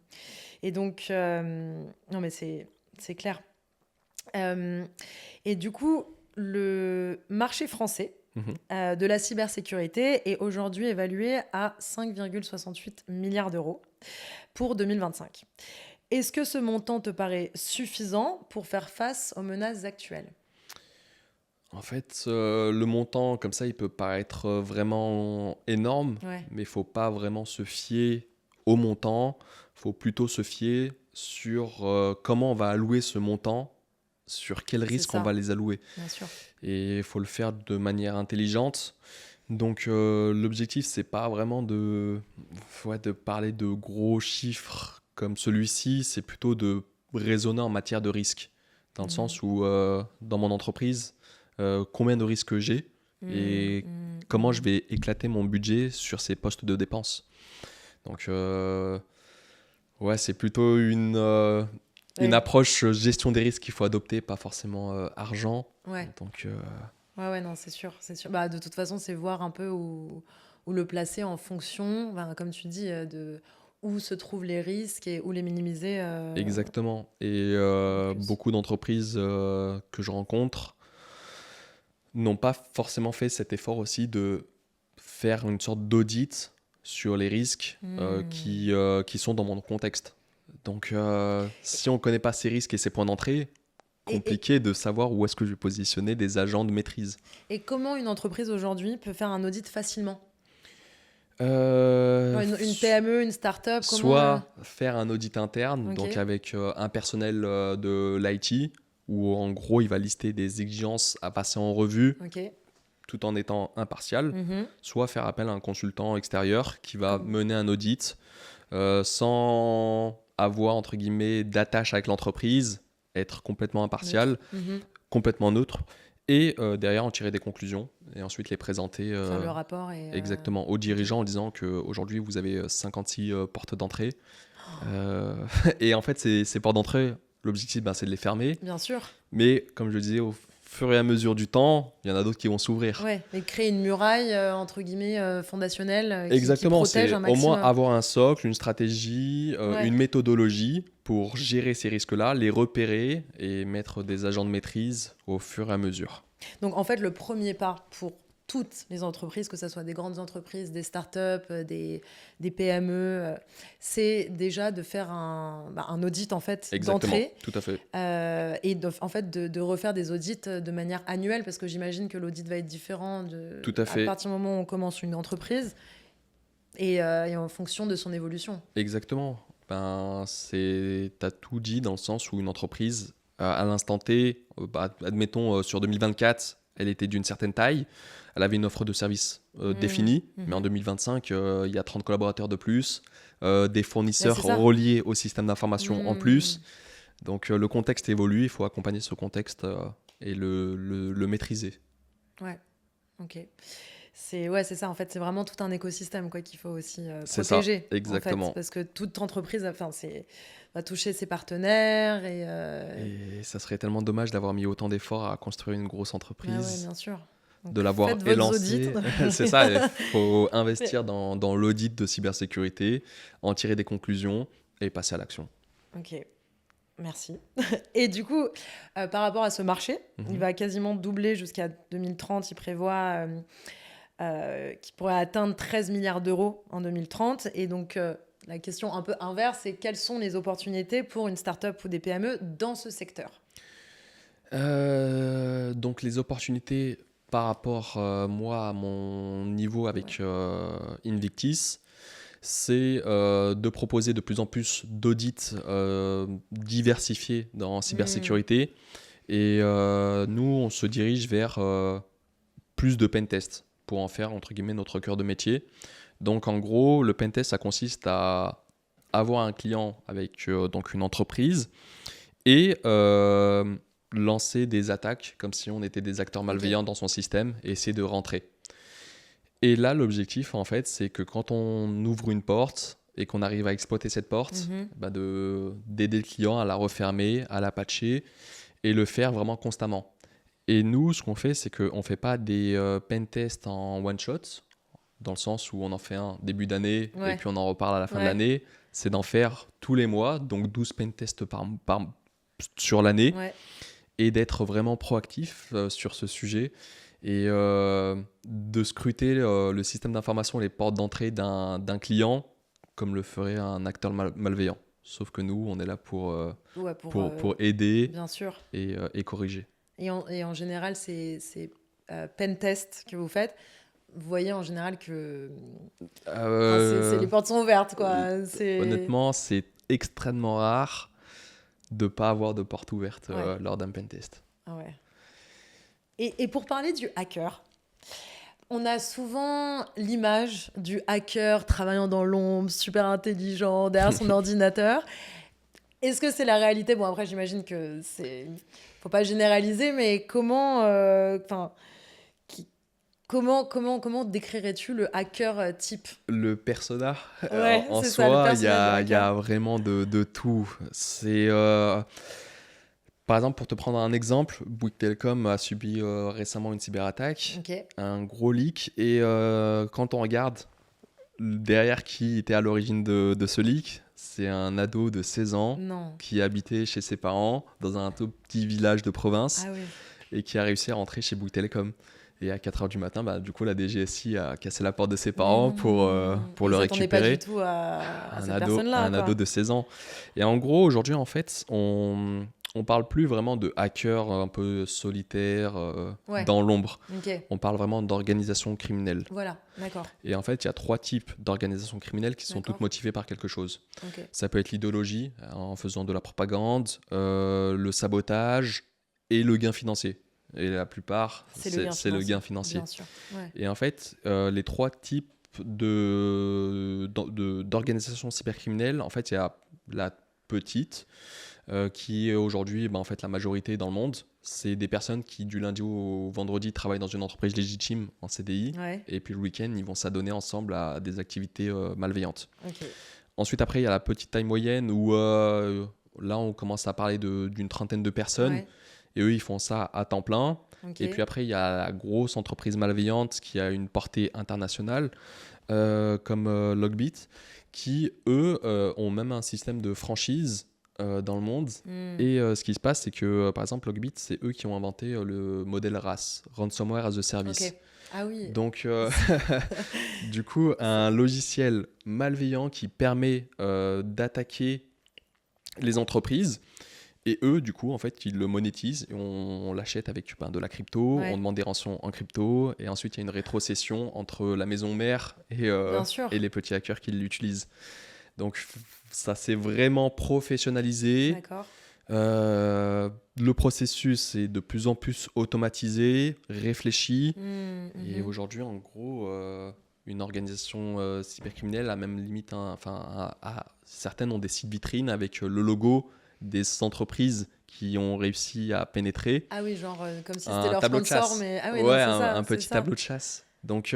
Et donc, non, mais c'est clair. Et du coup, le marché français Mhm. de la cybersécurité est aujourd'hui évalué à 5,68 milliards d'euros pour 2025. Est-ce que ce montant te paraît suffisant pour faire face aux menaces actuelles? En fait, le montant comme ça, il peut paraître vraiment énorme, Ouais, mais il faut pas vraiment se fier au montant. Il faut plutôt se fier sur comment on va allouer ce montant, sur quels c'est risques on va ça, les allouer. bien sûr. Et il faut le faire de manière intelligente. Donc l'objectif, c'est pas vraiment de parler de gros chiffres comme celui-ci, c'est plutôt de raisonner en matière de risque. Dans le Mhm. sens où, dans mon entreprise, combien de risques j'ai Mhm, et mhm, comment je mhm. vais éclater mon budget sur ces postes de dépenses. Donc, ouais, c'est plutôt une Ouais, approche gestion des risques qu'il faut adopter, pas forcément argent. ouais. Donc, Ouais, non, c'est sûr, c'est sûr. Bah, de toute façon, c'est voir un peu où le placer en fonction, ben, comme tu dis, de où se trouvent les risques et où les minimiser exactement. Et le plus. beaucoup d'entreprises que je rencontre n'ont pas forcément fait cet effort aussi de faire une sorte d'audit sur les risques Hmm. qui sont dans mon contexte. Donc, si on ne connaît pas ces risques et ces points d'entrée, Et, et, compliqué de savoir où est-ce que je vais positionner des agents de maîtrise. et comment une entreprise aujourd'hui peut faire un audit facilement? Euh, Genre une PME, une start-up, comment Soit faire un audit interne, Ok, donc avec un personnel de l'IT, où en gros il va lister des exigences à passer en revue ok. tout en étant impartial, Mhm. soit faire appel à un consultant extérieur qui va Comme... mener un audit sans avoir entre guillemets d'attache avec l'entreprise, être complètement Neutre. impartial, Mhm. complètement neutre, et derrière en tirer des conclusions et ensuite les présenter Faire le rapport et... exactement aux Ok. dirigeants en disant qu'aujourd'hui vous avez 56 portes d'entrée. Et en fait, ces portes d'entrée, l'objectif, ben, c'est de les fermer. Bien sûr. Mais comme je le disais, au fur et à mesure du temps, il y en a d'autres qui vont s'ouvrir. Ouais, et créer une muraille, entre guillemets, fondationnelle qui Exactement, protège c'est un au moins maximum. avoir un socle, une stratégie, Ouais. une méthodologie pour gérer ces risques-là, les repérer et mettre des agents de maîtrise au fur et à mesure. Donc en fait, le premier pas pour toutes les entreprises, que ce soit des grandes entreprises, des startups, des PME, c'est déjà de faire un audit en fait Exactement, d'entrée tout à fait. et en fait de refaire des audits de manière annuelle parce que j'imagine que l'audit va être différent Tout à à fait, partir du moment où on commence une entreprise et en fonction de son évolution. exactement. Ben, t'as tout dit dans le sens où une entreprise, à l'instant T, admettons sur 2024, elle était d'une certaine taille, elle avait une offre de service Mhm, définie, mais en mhm. 2025, il y a 30 collaborateurs de plus, des Ouais, fournisseurs c'est ça. reliés au système d'information en plus. Mhm. Donc le contexte évolue, il faut accompagner ce contexte et le maîtriser. Ouais, ok. C'est ça, en fait, c'est vraiment tout un écosystème quoi, qu'il faut aussi C'est ça, protéger, en fait, exactement. parce que toute entreprise enfin, va toucher ses partenaires Et ça serait tellement dommage d'avoir mis autant d'efforts à construire une grosse Ah ouais, entreprise, bien sûr. de Donc l'avoir faites vos audits. élancée. C'est ça, il faut Mais- investir dans l'audit de cybersécurité, en tirer des conclusions et passer à l'action. Ok, merci. Et du coup, par rapport à ce marché, il Mhm. va quasiment doubler jusqu'à 2030. Il prévoit qu'il pourrait atteindre 13 milliards d'euros en 2030. Et donc, la question un peu inverse, c'est quelles sont les opportunités pour une start-up ou des PME dans ce secteur? Donc les opportunités par rapport, moi, à mon niveau Ouais. avec Invictis, c'est de proposer de plus en plus d'audits diversifiés dans Hmm, cybersécurité. Et nous, on se dirige vers plus de pentest pour en faire, entre guillemets, notre cœur de métier. Donc en gros, le pentest, ça consiste à avoir un client avec donc une entreprise et lancer des attaques comme si on était des acteurs ok. malveillants dans son système et essayer de rentrer. Et là, l'objectif, en fait, c'est que quand on ouvre une porte et qu'on arrive à exploiter cette porte, Mhm. bah d'aider le client à la refermer, à la patcher et le faire vraiment constamment. Et nous, ce qu'on fait, c'est qu'on ne fait pas des pen tests en one shot, dans le sens où on en fait un début d'année et Ouais, puis on en reparle à la fin de ouais, l'année. C'est d'en faire tous les mois, donc 12 pen tests sur l'année, ouais. et d'être vraiment proactif sur ce sujet et de scruter le système d'information, les portes d'entrée d'un client, comme le ferait un acteur malveillant. Sauf que nous, on est là pour aider bien sûr. et corriger. Et en général, c'est pen test que vous faites. Vous voyez en général que les portes sont ouvertes, quoi. Honnêtement, c'est extrêmement rare de ne pas avoir de porte ouverte Ouais. lors d'un pentest. Ah ouais. Et pour parler du hacker, on a souvent l'image du hacker travaillant dans l'ombre, super intelligent, derrière son ordinateur. Est-ce que c'est la réalité? Bon, après, j'imagine que faut pas généraliser, mais comment décrirais-tu le hacker type? Le persona, Ouais, en c'est ça, le soi, il y personnage du a hacker. vraiment de tout. Par exemple, pour te prendre un exemple, Bouygues Telecom a subi récemment une cyberattaque, Ok. un gros leak, et quand on regarde derrière qui était à l'origine de ce leak, c'est un ado de 16 ans Non. qui habitait chez ses parents dans un tout petit village de province Ah oui. et qui a réussi à rentrer chez Bouygues Telecom. Et à 4h du matin, du coup, la DGSI a cassé la porte de ses parents pour Ils le s'attendaient pas du récupérer. tout à cette Un personne-là, quoi. ado de 16 ans. Et en gros, aujourd'hui, en fait, on parle plus vraiment de hackers un peu solitaires Ouais. dans l'ombre. Ok. On parle vraiment d'organisation criminelle. Voilà, d'accord. Et en fait, il y a 3 types d'organisations criminelles qui sont D'accord. toutes motivées par quelque chose. Ok. Ça peut être l'idéologie, en faisant de la propagande, le sabotage et le gain financier. Et la plupart, c'est le gain financier. Bien sûr. Ouais. Et en fait, les 3 types d'organisations cybercriminelles, en fait, il y a la petite, qui est aujourd'hui en fait, la majorité dans le monde. C'est des personnes qui, du lundi au vendredi, travaillent dans une entreprise légitime en CDI. Ouais. Et puis le week-end, ils vont s'adonner ensemble à des activités malveillantes. Ok. Ensuite, après, il y a la petite taille moyenne où là, on commence à parler d'une trentaine de personnes. Ouais. Et eux, ils font ça à temps plein. Ok. Et puis après, il y a la grosse entreprise malveillante qui a une portée internationale, comme Logbit, qui, eux, ont même un système de franchise dans le monde. Et ce qui se passe, c'est que, par exemple, Logbit, c'est eux qui ont inventé le modèle RAS, Ransomware as a Service. Ok. Ah oui. Donc, du coup, un logiciel malveillant qui permet d'attaquer les entreprises. Et eux, du coup, en fait, ils le monétisent et on l'achète avec de la crypto, Ouais. on demande des rançons en crypto, et ensuite il y a une rétrocession entre la maison mère Bien sûr. et les petits hackers qui l'utilisent. Donc ça s'est vraiment professionnalisé. D'accord. Le processus est de plus en plus automatisé, réfléchi, et Mhm. aujourd'hui, en gros, une organisation cybercriminelle a même limite, certaines ont des sites vitrines avec le logo des entreprises qui ont réussi à pénétrer. Ah oui, genre comme si c'était Un leur tableau de sponsor, chasse. mais ah oui, Ouais, non, c'est ça, un c'est petit ça. tableau de chasse. Donc,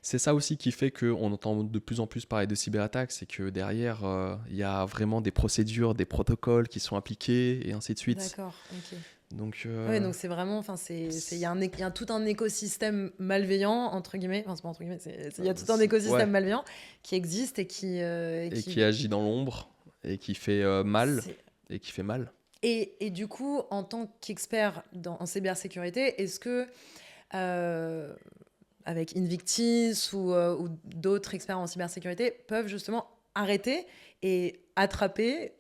c'est ça aussi qui fait qu'on entend de plus en plus parler de cyberattaques, c'est que derrière, il y a vraiment des procédures, des protocoles qui sont appliqués, et ainsi de suite. D'accord, ok. Donc, Ouais, donc c'est vraiment, il y a tout un écosystème malveillant, entre guillemets, enfin c'est pas entre guillemets, il y a tout un écosystème malveillant qui existe et qui agit dans l'ombre et qui fait mal. c'est- Et qui fait mal. Et du coup, en tant qu'expert en cybersécurité, est-ce que, avec Invictis ou d'autres experts en cybersécurité, peuvent justement arrêter et attraper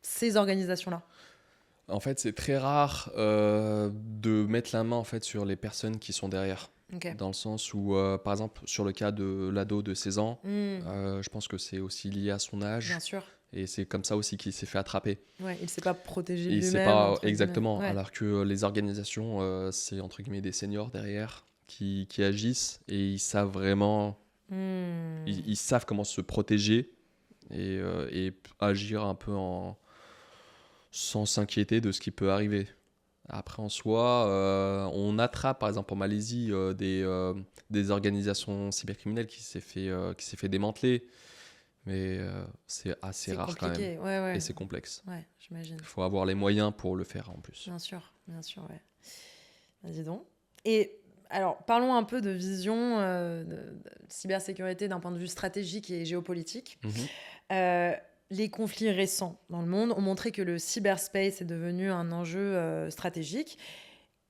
ces organisations-là? En fait, c'est très rare de mettre la main en fait, sur les personnes qui sont derrière. Ok. Dans le sens où, par exemple, sur le cas de l'ado de 16 ans, je pense que c'est aussi lié à son âge. Bien sûr. Et c'est comme ça aussi qu'il s'est fait attraper. Ouais, il ne s'est pas protégé Il lui-même. sait pas entre exactement. guillemets. Ouais. Alors que les organisations, c'est entre guillemets des seniors derrière qui agissent et ils savent vraiment, ils savent comment se protéger et agir un peu sans s'inquiéter de ce qui peut arriver. Après, en soi, on attrape, par exemple, en Malaisie, des organisations cybercriminelles qui s'est fait démanteler. Mais c'est assez rare quand même. Ouais. Et c'est complexe. Ouais, j'imagine. Il faut avoir les moyens pour le faire en plus. Bien sûr, ouais. Dis donc. Et alors, parlons un peu de vision de cybersécurité d'un point de vue stratégique et géopolitique. Les conflits récents dans le monde ont montré que le cyberspace est devenu un enjeu stratégique.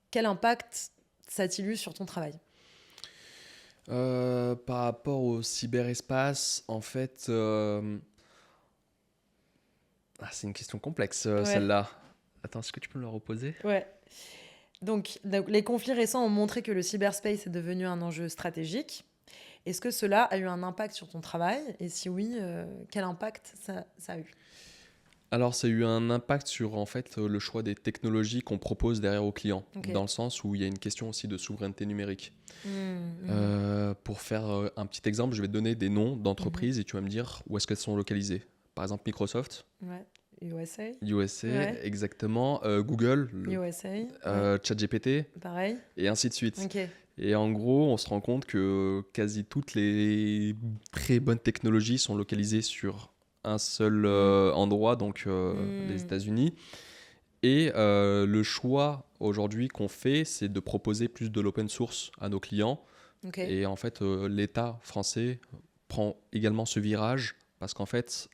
Quel impact ça t'illustre sur ton travail? Par rapport au cyberespace, en fait, c'est une question complexe, Ouais. celle-là. Attends, est-ce que tu peux me la reposer? Ouais. Donc, les conflits récents ont montré que le cyberspace est devenu un enjeu stratégique. Est-ce que cela a eu un impact sur ton travail? Et si oui, quel impact ça a eu? Alors, ça a eu un impact sur en fait le choix des technologies qu'on propose derrière aux clients, Ok. dans le sens où il y a une question aussi de souveraineté numérique. Mhm. Pour faire un petit exemple, je vais te donner des noms d'entreprises et tu vas me dire où est-ce qu'elles sont localisées. Par exemple, Microsoft, Ouais. USA. USA, Ouais. exactement, Google, USA. Ouais. ChatGPT, Pareil. et ainsi de suite. Ok. Et en gros, on se rend compte que quasi toutes les très bonnes technologies sont localisées sur un seul endroit, donc les États-Unis. Et le choix aujourd'hui qu'on fait, c'est de proposer plus de l'open source à nos clients. Ok. Et en fait, l'État français prend également ce virage parce qu'en fait,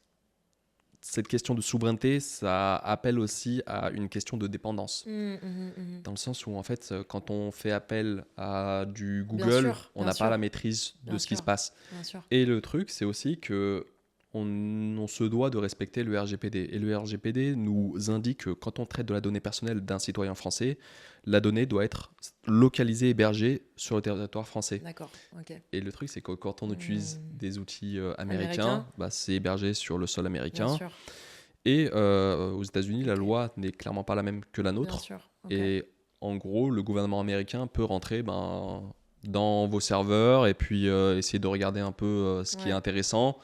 cette question de souveraineté, ça appelle aussi à une question de dépendance. Dans le sens où, en fait, quand on fait appel à du Bien Google, sûr, on bien n'a pas sûr. la maîtrise de Bien ce qui sûr. se passe. Bien sûr. Et le truc, c'est aussi que on se doit de respecter le RGPD. Et le RGPD nous indique que quand on traite de la donnée personnelle d'un citoyen français, la donnée doit être localisée, hébergée sur le territoire français. D'accord. Ok. Et le truc, c'est que quand on utilise des outils Américain. américains, c'est hébergé sur le sol Bien américain. sûr. Et aux États-Unis, la Ok. loi n'est clairement pas la même que la Bien nôtre. sûr. Ok. Et en gros, le gouvernement américain peut rentrer dans vos serveurs et puis essayer de regarder un peu ce qui est Ouais. intéressant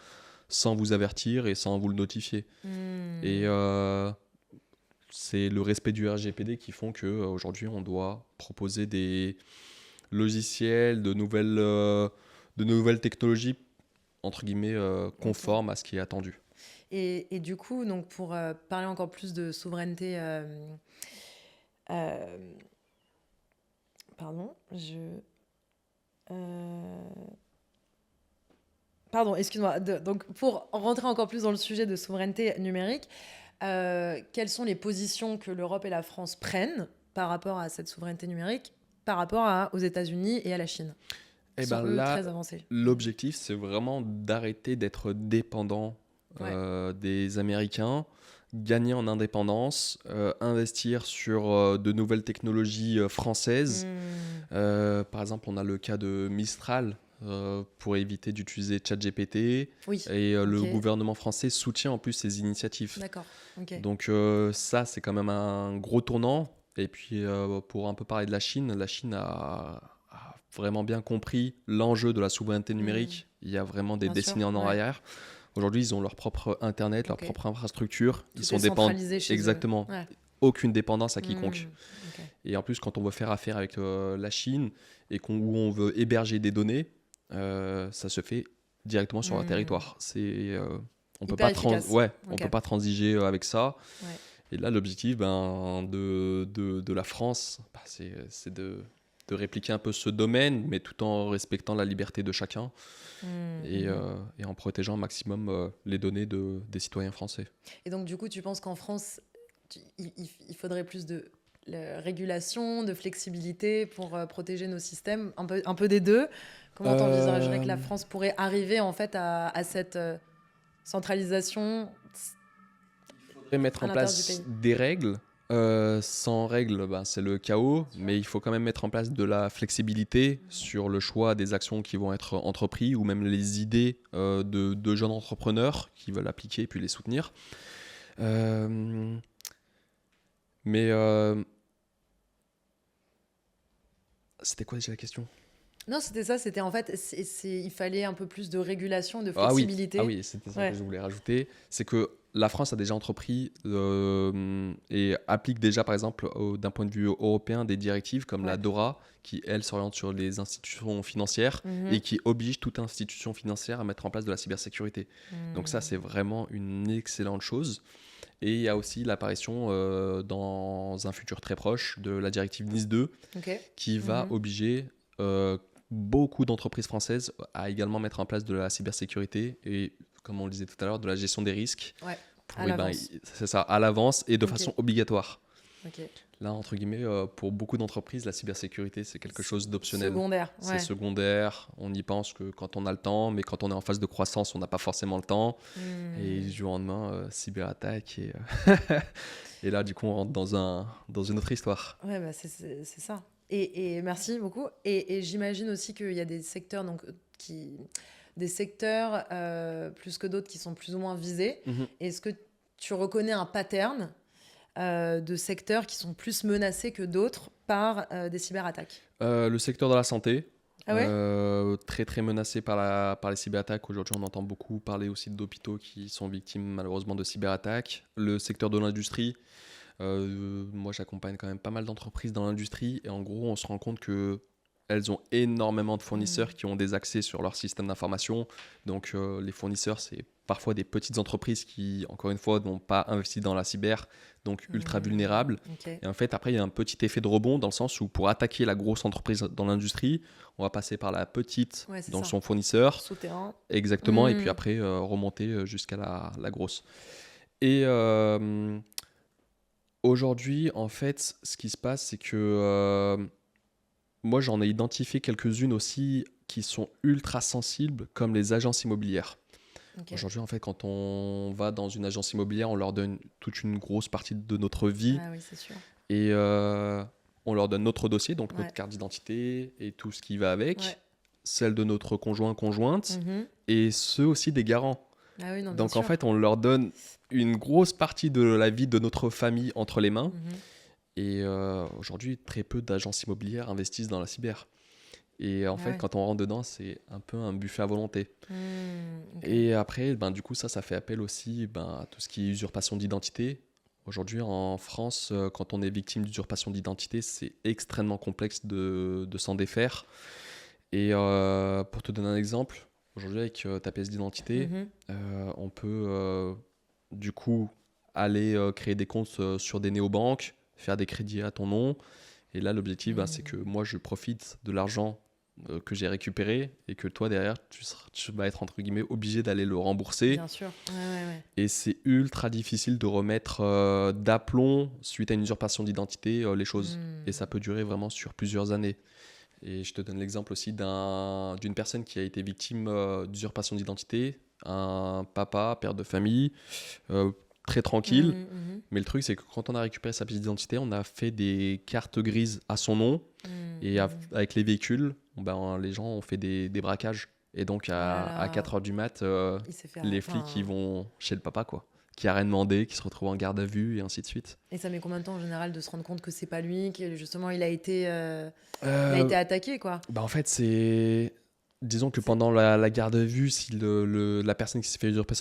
sans vous avertir et sans vous le notifier. Et c'est le respect du RGPD qui font qu'aujourd'hui, on doit proposer des logiciels, de nouvelles technologies, entre guillemets, conformes à ce qui est attendu. Et du coup, donc pour parler encore plus de souveraineté, pardon, pardon, excuse-moi. Donc pour rentrer encore plus dans le sujet de souveraineté numérique, quelles sont les positions que l'Europe et la France prennent par rapport à cette souveraineté numérique, par rapport aux États-Unis et à la Chine, Et qui sont ben eux là, très avancés? l'objectif, c'est vraiment d'arrêter d'être dépendant des Américains, gagner en indépendance, investir sur de nouvelles technologies françaises. Par exemple, on a le cas de Mistral pour éviter d'utiliser ChatGPT. Oui. Et le Ok. gouvernement français soutient en plus ces initiatives. D'accord. Ok. Donc ça, c'est quand même un gros tournant. Et puis, pour un peu parler de la Chine a vraiment bien compris l'enjeu de la souveraineté numérique. Il y a vraiment des Bien décennies sûr, en ouais. arrière. Aujourd'hui, ils ont leur propre Internet, leur Ok. propre infrastructure. Tout Ils sont est centralisé chez eux. Exactement. Ouais. Aucune dépendance à quiconque. Ok. Et en plus, quand on veut faire affaire avec la Chine et où on veut héberger des données, ça se fait directement sur leur territoire. On peut Hyper pas efficace. on Ok. peut pas transiger avec ça. Ouais. Et là, l'objectif de la France, c'est de répliquer un peu ce domaine, mais tout en respectant la liberté de chacun et en protégeant au maximum les données des citoyens français. Et donc, du coup, tu penses qu'en France, il faudrait plus de régulation, de flexibilité pour protéger nos systèmes, un peu des deux? Comment t'envisagerais que la France pourrait arriver en fait à cette centralisation Il faudrait mettre à en l'intérieur du place pays? des règles. Sans règles, c'est le chaos, mais il faut quand même mettre en place de la flexibilité sur le choix des actions qui vont être entreprises ou même les idées de jeunes entrepreneurs qui veulent appliquer et puis les soutenir. Mais c'était quoi déjà la question? Non, c'était ça, c'était en fait, il fallait un peu plus de régulation, de Ah flexibilité. oui, c'était ça Ouais. que je voulais rajouter. C'est que la France a déjà entrepris et applique déjà, par exemple, d'un point de vue européen, des directives comme la DORA, qui, elle, s'oriente sur les institutions financières et qui oblige toute institution financière à mettre en place de la cybersécurité. Donc ça, c'est vraiment une excellente chose. Et il y a aussi l'apparition dans un futur très proche de la directive NIS 2 qui va obliger beaucoup d'entreprises françaises à également mettre en place de la cybersécurité et, comme on le disait tout à l'heure, de la gestion des risques. À l'avance. C'est ça, à l'avance et de façon obligatoire. Ok. Là, entre guillemets, pour beaucoup d'entreprises, la cybersécurité, c'est quelque chose d'optionnel. Secondaire, C'est ouais. secondaire, on y pense que quand on a le temps, mais quand on est en phase de croissance, on n'a pas forcément le temps. Et Hmm. du jour au lendemain, cyberattaque. Et là, du coup, on rentre dans une autre histoire. Ouais, bah c'est ça. Et merci beaucoup. Et j'imagine aussi qu'il y a des secteurs, donc, des secteurs plus que d'autres qui sont plus ou moins visés. Mhm. Est-ce que tu reconnais un pattern de secteurs qui sont plus menacés que d'autres par des cyberattaques? Le secteur de la santé, Ah ouais? très très menacé par les cyberattaques. Aujourd'hui, on entend beaucoup parler aussi d'hôpitaux qui sont victimes malheureusement de cyberattaques. Le secteur de l'industrie, moi j'accompagne quand même pas mal d'entreprises dans l'industrie et en gros, on se rend compte que elles ont énormément de fournisseurs qui ont des accès sur leur système d'information. Donc les fournisseurs, c'est parfois des petites entreprises qui, encore une fois, n'ont pas investi dans la cyber, donc ultra vulnérables. Ok. Et en fait, après, il y a un petit effet de rebond dans le sens où pour attaquer la grosse entreprise dans l'industrie, on va passer par la petite, Ouais, c'est donc ça. son fournisseur, Souterrain. exactement, et puis Hmm. après remonter jusqu'à la grosse. Et aujourd'hui, en fait, ce qui se passe, c'est que moi, j'en ai identifié quelques-unes aussi qui sont ultra sensibles, comme les agences immobilières. Ok. Aujourd'hui, en fait, quand on va dans une agence immobilière, on leur donne toute une grosse partie de notre vie Ah oui, c'est sûr. et on leur donne notre dossier, donc Ouais. notre carte d'identité et tout ce qui va avec, Ouais. celle de notre conjointe Mhm. et ceux aussi des garants. Ah oui, non, bien Donc en sûr. fait, on leur donne une grosse partie de la vie de notre famille entre les mains. Mhm. Et aujourd'hui, très peu d'agences immobilières investissent dans la cyber. Et en Ah fait, ouais. quand on rentre dedans, c'est un peu un buffet à volonté. Ok. Et après, ben, du coup, ça fait appel aussi à tout ce qui est usurpation d'identité. Aujourd'hui, en France, quand on est victime d'usurpation d'identité, c'est extrêmement complexe de s'en défaire. Et pour te donner un exemple, aujourd'hui, avec ta pièce d'identité, Mhm. on peut du coup aller créer des comptes sur des néobanques, faire des crédits à ton nom. Et là, l'objectif, c'est que moi, je profite de l'argent que j'ai récupéré et que toi, derrière, tu vas être, entre guillemets, obligé d'aller le rembourser. Bien sûr. Ouais. Et c'est ultra difficile de remettre d'aplomb, suite à une usurpation d'identité, les choses. Et ça peut durer vraiment sur plusieurs années. Et je te donne l'exemple aussi d'une personne qui a été victime d'usurpation d'identité, un papa, père de famille, très tranquille. Mhm. Mais le truc, c'est que quand on a récupéré sa pièce d'identité, on a fait des cartes grises à son nom. Et avec les véhicules, les gens ont fait des braquages. Et donc, Oh là à là. 4h du mat, Il s'est fait les flics, ils vont chez le papa, quoi. Qui a rien demandé, qui se retrouve en garde à vue, et ainsi de suite. Et ça met combien de temps en général de se rendre compte que c'est pas lui, que justement il a été Euh, attaqué, quoi? En fait, c'est... Disons que pendant la garde à vue, si la personne qui s'est fait usurper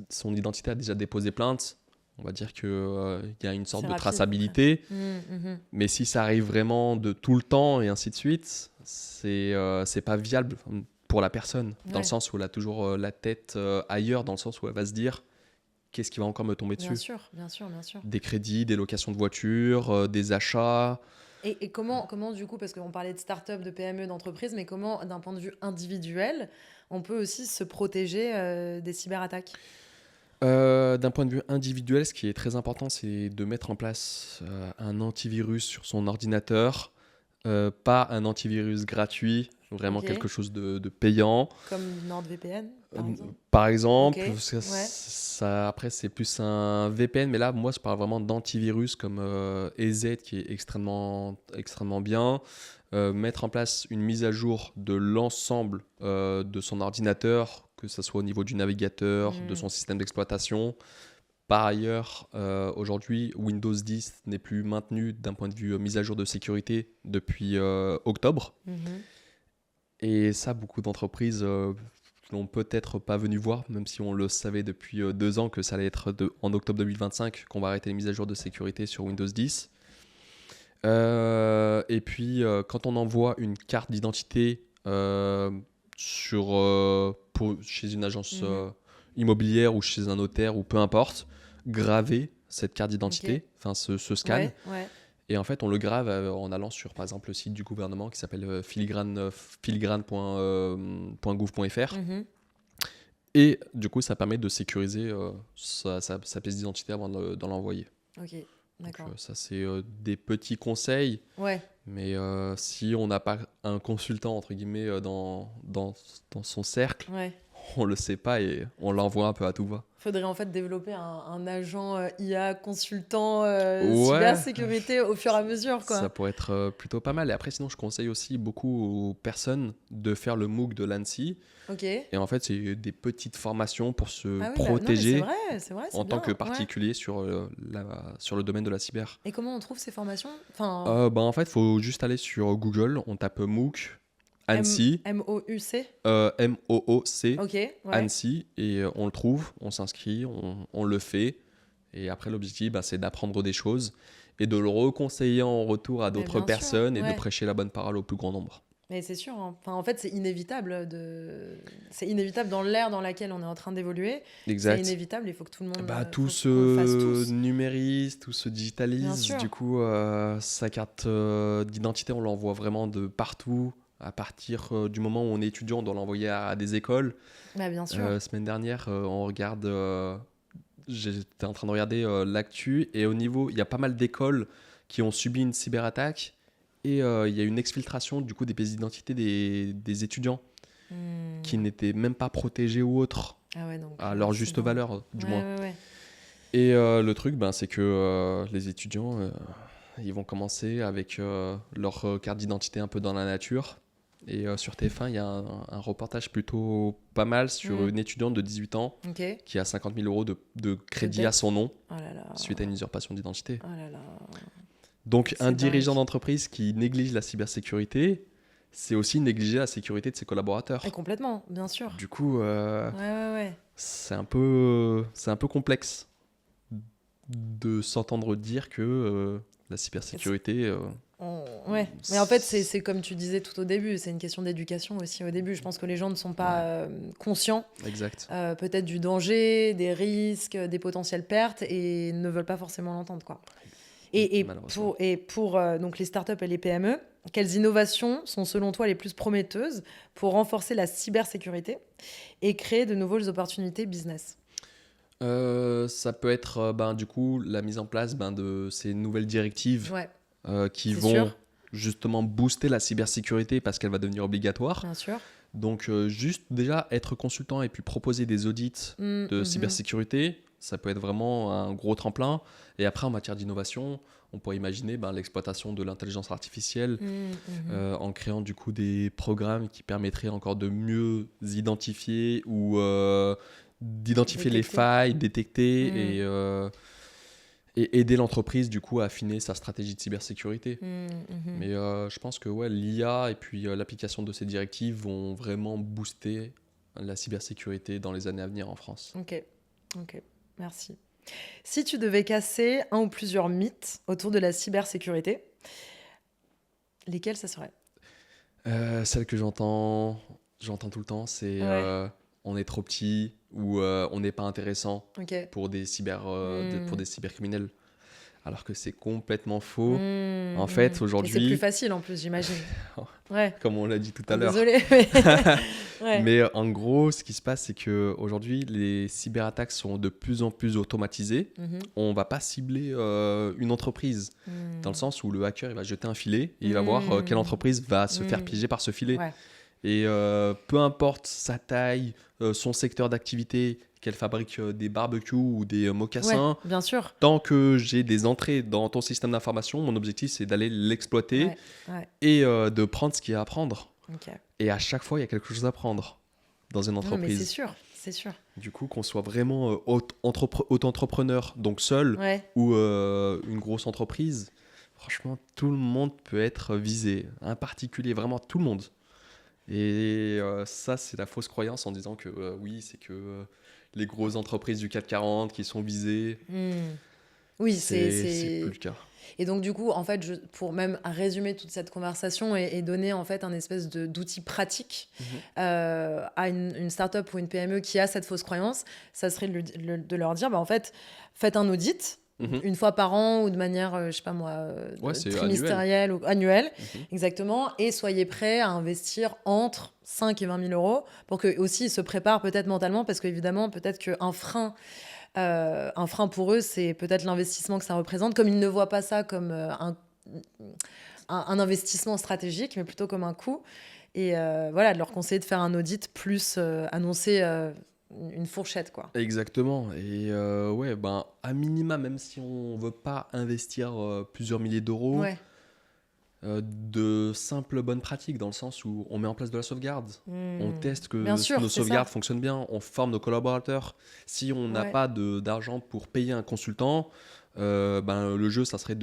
son identité a déjà déposé plainte, on va dire qu'il y a une sorte C'est de rapide, traçabilité. Mhm. Mais si ça arrive vraiment de tout le temps et ainsi de suite, c'est pas viable pour la personne. Dans Ouais. le sens où elle a toujours la tête ailleurs, dans le sens où elle va se dire qu'est-ce qui va encore me tomber dessus. Bien sûr. Des crédits, des locations de voitures, des achats. Et comment du coup, parce qu'on parlait de start-up, de PME, d'entreprise, mais comment, d'un point de vue individuel, on peut aussi se protéger des cyberattaques? D'un point de vue individuel, ce qui est très important, c'est de mettre en place un antivirus sur son ordinateur. Pas un antivirus gratuit, vraiment Ok. quelque chose de payant. Comme NordVPN, par exemple? Par exemple, Ok, après c'est plus un VPN, mais là, moi, je parle vraiment d'antivirus comme EZ qui est extrêmement, extrêmement bien. Mettre en place une mise à jour de l'ensemble de son ordinateur, que ce soit au niveau du navigateur, de son système d'exploitation. Par ailleurs, aujourd'hui, Windows 10 n'est plus maintenu d'un point de vue mise à jour de sécurité depuis octobre. Mhm. Et ça, beaucoup d'entreprises n'ont peut-être pas venu voir, même si on le savait depuis 2 ans que ça allait être en octobre 2025 qu'on va arrêter les mises à jour de sécurité sur Windows 10. Et puis, quand on envoie une carte d'identité chez une agence immobilière ou chez un notaire ou peu importe, graver cette carte d'identité, enfin ce scan. Ouais. Et en fait, on le grave en allant sur, par exemple, le site du gouvernement qui s'appelle filigrane.gouv.fr. Mhm. Et du coup, ça permet de sécuriser sa pièce d'identité avant de l'envoyer. Ok. D'accord. Ça, c'est des petits conseils. Ouais. Mais si on n'a pas un consultant, entre guillemets, dans son cercle, Ouais. on le sait pas et on l'envoie un peu à tout va. Faudrait en fait développer un agent IA consultant Ouais, cybersécurité au fur et à mesure, ça quoi. pourrait être plutôt pas mal. Et après, sinon, je conseille aussi beaucoup aux personnes de faire le MOOC de l'ANSSI. Ok. Et en fait, c'est des petites formations pour se Ah oui, bah, non, mais protéger c'est vrai, c'est en tant bien. que Ouais. particulier sur le domaine de la cyber. Et comment on trouve ces formations? Enfin, En fait, il faut juste aller sur Google, on tape MOOC, ANSSI, MOUC? MOOC, Ok, ouais. ANSSI, et on le trouve, on s'inscrit, on le fait. Et après, l'objectif, c'est d'apprendre des choses et de le reconseiller en retour à Mais d'autres bien sûr, personnes et de ouais. prêcher la bonne parole au plus grand nombre. Mais c'est sûr, hein. Enfin, en fait, c'est inévitable dans l'ère dans laquelle on est en train d'évoluer. C'est Exact. inévitable, il faut que tout le monde Tout faut qu'on le fasse se tous. numérise, tout se Bien digitalise. sûr. Du coup, sa carte d'identité, on l'envoie vraiment de partout. À partir du moment où on est étudiant, on doit l'envoyer à des écoles. Bah, bien sûr. Semaine dernière, j'étais en train de regarder l'actu et au niveau, il y a pas mal d'écoles qui ont subi une cyberattaque et il y a une exfiltration du coup des pièces d'identité des étudiants qui n'étaient même pas protégés ou autres Ah ouais, donc, à leur c'est juste bon. valeur du moins. Ouais. Et le truc, c'est que les étudiants, ils vont commencer avec leur carte d'identité un peu dans la nature. Et sur TF1, il y a un reportage plutôt pas mal sur une étudiante de 18 ans Ok. qui a 50 000 euros de crédit dette. à son nom Oh là là. suite à une usurpation d'identité. Oh là là. Donc, un C'est dirigeant dingue. d'entreprise qui néglige la cybersécurité, c'est aussi négliger la sécurité de ses collaborateurs. Et complètement, bien sûr. Du coup, Ouais. c'est un peu complexe de s'entendre dire que la cybersécurité... Ouais, mais en fait, c'est comme tu disais tout au début, c'est une question d'éducation aussi au début. Je pense que les gens ne sont pas conscients Exact. peut-être du danger, des risques, des potentielles pertes et ne veulent pas forcément l'entendre, quoi. Et Malheureusement. pour donc les startups et les PME, quelles innovations sont selon toi les plus prometteuses pour renforcer la cybersécurité et créer de nouvelles opportunités business? Ça peut être du coup la mise en place de ces nouvelles directives Ouais, qui c'est vont sûr. justement booster la cybersécurité parce qu'elle va devenir obligatoire. Bien sûr. Donc juste déjà être consultant et puis proposer des audits de cybersécurité, ça peut être vraiment un gros tremplin. Et après en matière d'innovation, on pourrait imaginer l'exploitation de l'intelligence artificielle en créant du coup des programmes qui permettraient encore de mieux identifier ou d'identifier les Détecter. failles, détecter et aider l'entreprise du coup à affiner sa stratégie de cybersécurité. Mais je pense que l'IA et puis l'application de ces directives vont vraiment booster la cybersécurité dans les années à venir en France. Ok, merci. Si tu devais casser un ou plusieurs mythes autour de la cybersécurité, lesquels ça serait? Celle que j'entends tout le temps, c'est on est trop petit ou on n'est pas intéressant Ok. pour des cybercriminels. Alors que c'est complètement faux. En fait, Et c'est aujourd'hui, plus facile en plus, j'imagine. Ouais. comme on l'a dit tout à l'heure. Désolée. Ouais. Mais en gros, ce qui se passe, c'est qu'aujourd'hui, les cyberattaques sont de plus en plus automatisées. On ne va pas cibler une entreprise, dans le sens où le hacker il va jeter un filet et il va voir quelle entreprise va se faire piéger par ce filet. Ouais. Et peu importe sa taille, son secteur d'activité, qu'elle fabrique des barbecues ou des mocassins, Ouais, bien sûr. tant que j'ai des entrées dans ton système d'information, mon objectif c'est d'aller l'exploiter Ouais. et de prendre ce qu'il y a à prendre. Ok. Et à chaque fois, il y a quelque chose à prendre dans une Non, mais entreprise. c'est sûr. Du coup, qu'on soit vraiment auto-entrepreneur, donc seul, Ouais. ou une grosse entreprise, franchement, tout le monde peut être visé. Un particulier, vraiment tout le monde. Et ça, c'est la fausse croyance en disant que oui, c'est que les grosses entreprises du CAC 40 qui sont visées. Oui, c'est plus le cas. Et donc, du coup, en fait, pour même résumer toute cette conversation et donner en fait un espèce d'outil pratique à une startup ou une PME qui a cette fausse croyance, ça serait de leur dire, en fait, faites un audit, Mhm. une fois par an ou de manière, je sais pas moi, Ouais, c'est annuel. trimestrielle ou annuelle, Mhm. exactement, et soyez prêts à investir entre 5 et 20 000 euros pour que aussi ils se préparent peut-être mentalement, parce qu'évidemment, peut-être qu'un un frein pour eux, c'est peut-être l'investissement que ça représente, comme ils ne voient pas ça comme un investissement stratégique, mais plutôt comme un coût. Et voilà, de leur conseiller de faire un audit plus annoncer une fourchette, quoi. Exactement. Et ouais, ben, à minima, même si on veut pas investir plusieurs milliers d'euros, Ouais. de simples bonnes pratiques, dans le sens où on met en place de la sauvegarde. On teste Bien que sûr, nos c'est sauvegardes ça. fonctionnent bien, on forme nos collaborateurs. Si on n'a Ouais. pas d'argent pour payer un consultant, ben, le jeu, ça serait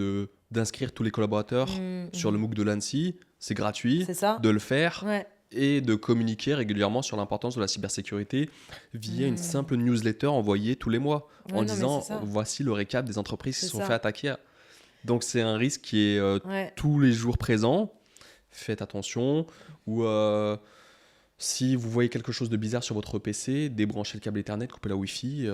d'inscrire tous les collaborateurs sur le MOOC de l'ANSSI. C'est gratuit, C'est ça. de le faire Ouais. et de communiquer régulièrement sur l'importance de la cybersécurité via une simple newsletter envoyée tous les mois en Ouais, non, mais c'est disant ça. voici le récap des entreprises qui C'est se sont ça. fait attaquer. Donc c'est un risque qui est Ouais. tous les jours présent. Faites attention. Ou si vous voyez quelque chose de bizarre sur votre PC, débranchez le câble Ethernet, coupez la Wi-Fi,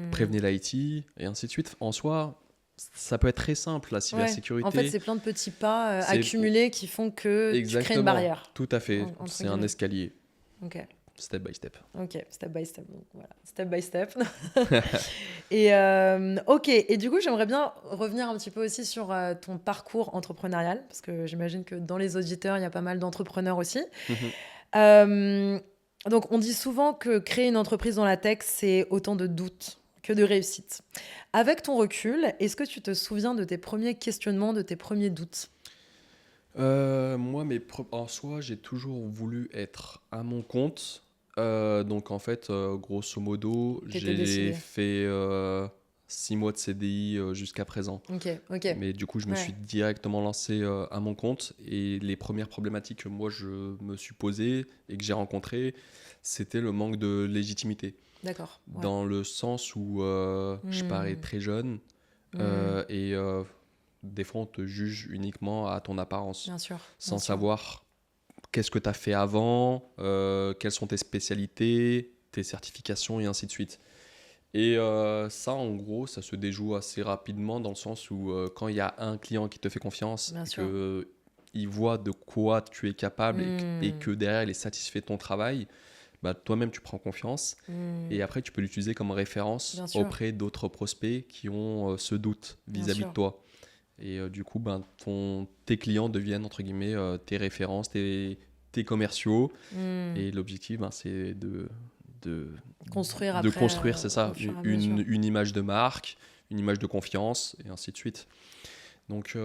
prévenez l'IT, et ainsi de suite. En soi, ça peut être très simple, la Ouais. cybersécurité. En fait, c'est plein de petits pas C'est- accumulés qui font que tu crées une Exactement, barrière. tout à fait. Entre C'est un guillemets. escalier, Ok. step by step. Ok, step by step. Donc, voilà, step by step. Et ok, et du coup, j'aimerais bien revenir un petit peu aussi sur ton parcours entrepreneurial, parce que j'imagine que dans les auditeurs, il y a pas mal d'entrepreneurs aussi. Mhm. Euh, donc, on dit souvent que créer une entreprise dans la tech, c'est autant de doutes que de réussites. Avec ton recul, est-ce que tu te souviens de tes premiers questionnements, de tes premiers doutes? Moi, en soi, j'ai toujours voulu être à mon compte. Donc, en fait, grosso modo, T'étais j'ai décidé. fait 6 mois de CDI jusqu'à présent. Ok, ok. Mais du coup, je me Ouais. suis directement lancé à mon compte. Et les premières problématiques que moi, je me suis posées et que j'ai rencontrées, c'était le manque de légitimité. D'accord. Ouais. Dans le sens où je parais très jeune et des fois, on te juge uniquement à ton apparence, Bien sûr. sans Bien sûr. savoir qu'est-ce que tu as fait avant, quelles sont tes spécialités, tes certifications et ainsi de suite. Et ça, en gros, ça se déjoue assez rapidement dans le sens où quand il y a un client qui te fait confiance Bien et sûr. qu'il voit de quoi tu es capable et que derrière, il est satisfait de ton travail, bah, toi-même, tu prends confiance. Et après, tu peux l'utiliser comme référence Bien sûr. auprès d'autres prospects qui ont ce doute Bien vis-à-vis sûr. de toi. Et du coup, ben, tes clients deviennent, entre guillemets, tes références, tes commerciaux. Et l'objectif, ben, c'est de, Construire de après, construire, c'est ça, au fur et à mesure. une image de marque, une image de confiance, et ainsi de suite. Donc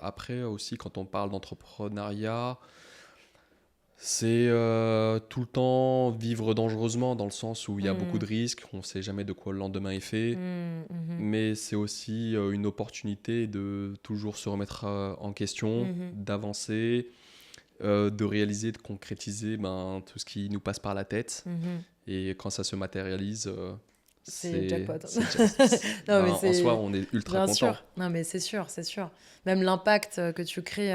après aussi, quand on parle d'entrepreneuriat, c'est tout le temps vivre dangereusement dans le sens où il y a beaucoup de risques, on ne sait jamais de quoi le lendemain est fait, mais c'est aussi une opportunité de toujours se remettre en question, d'avancer, de réaliser, de concrétiser tout ce qui nous passe par la tête. Et quand ça se matérialise, C'est jackpot. Non, mais en soi, on est ultra bien content. sûr. Non, mais c'est sûr, c'est sûr. Même l'impact que tu crées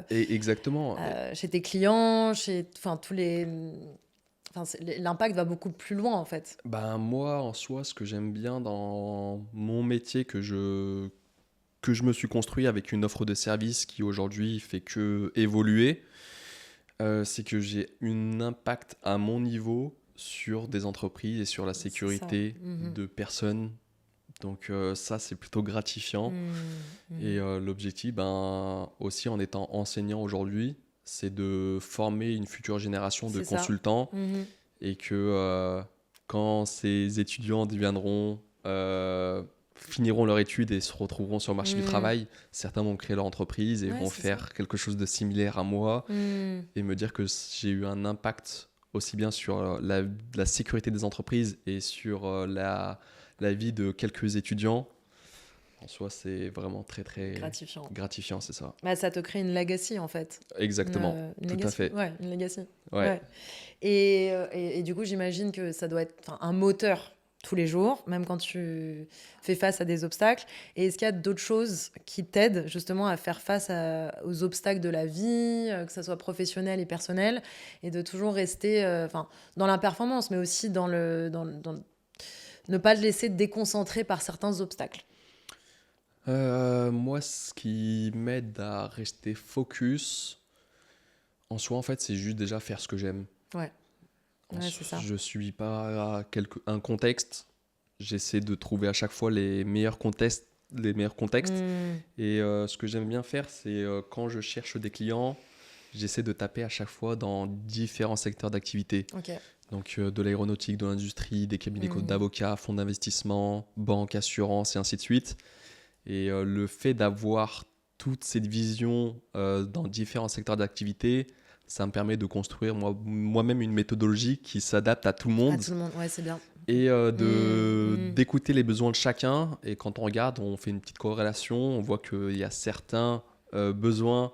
Et exactement. chez tes clients, chez tous les. Enfin, l'impact va beaucoup plus loin en fait. Ben, moi, en soi, ce que j'aime bien dans mon métier que je me suis construit avec une offre de service qui aujourd'hui fait que évoluer, c'est que j'ai un impact à mon niveau sur des entreprises et sur la C'est ça. sécurité de personnes. Donc ça, c'est plutôt gratifiant. Et l'objectif, ben, aussi en étant enseignant aujourd'hui, c'est de former une future génération de C'est ça. consultants et que quand ces étudiants finiront leur étude et se retrouveront sur le marché du travail, certains vont créer leur entreprise et Ouais, vont c'est faire quelque chose de similaire à moi et me dire que j'ai eu un impact aussi bien sur la sécurité des entreprises et sur la vie de quelques étudiants. En soi, c'est vraiment très, très gratifiant, c'est ça. Bah, ça te crée une legacy, en fait. Exactement, une tout legacy. à fait. Ouais, une legacy. Ouais. Et du coup, j'imagine que ça doit être un moteur tous les jours, même quand tu fais face à des obstacles. Et est-ce qu'il y a d'autres choses qui t'aident justement à faire face aux obstacles de la vie, que ce soit professionnel et personnel, et de toujours rester dans la performance, mais aussi dans ne pas te laisser déconcentrer par certains obstacles? Moi, ce qui m'aide à rester focus, en soi, en fait, c'est juste déjà faire ce que j'aime. Ouais, ouais, c'est ça. Je suis pas un contexte. J'essaie de trouver à chaque fois les meilleurs contextes. Hmm, Et ce que j'aime bien faire, c'est quand je cherche des clients, j'essaie de taper à chaque fois dans différents secteurs d'activité. ok. Donc de l'aéronautique, de l'industrie, des cabinets Hmm, d'avocats, fonds d'investissement, banques, assurances et ainsi de suite. Et le fait d'avoir toute cette vision dans différents secteurs d'activité, ça me permet de construire moi-même une méthodologie qui s'adapte à tout le à monde tout le monde, ouais, c'est bien. et Hmm, hmm, d'écouter les besoins de chacun. Et quand on regarde, on fait une petite corrélation, on voit qu'il y a certains besoins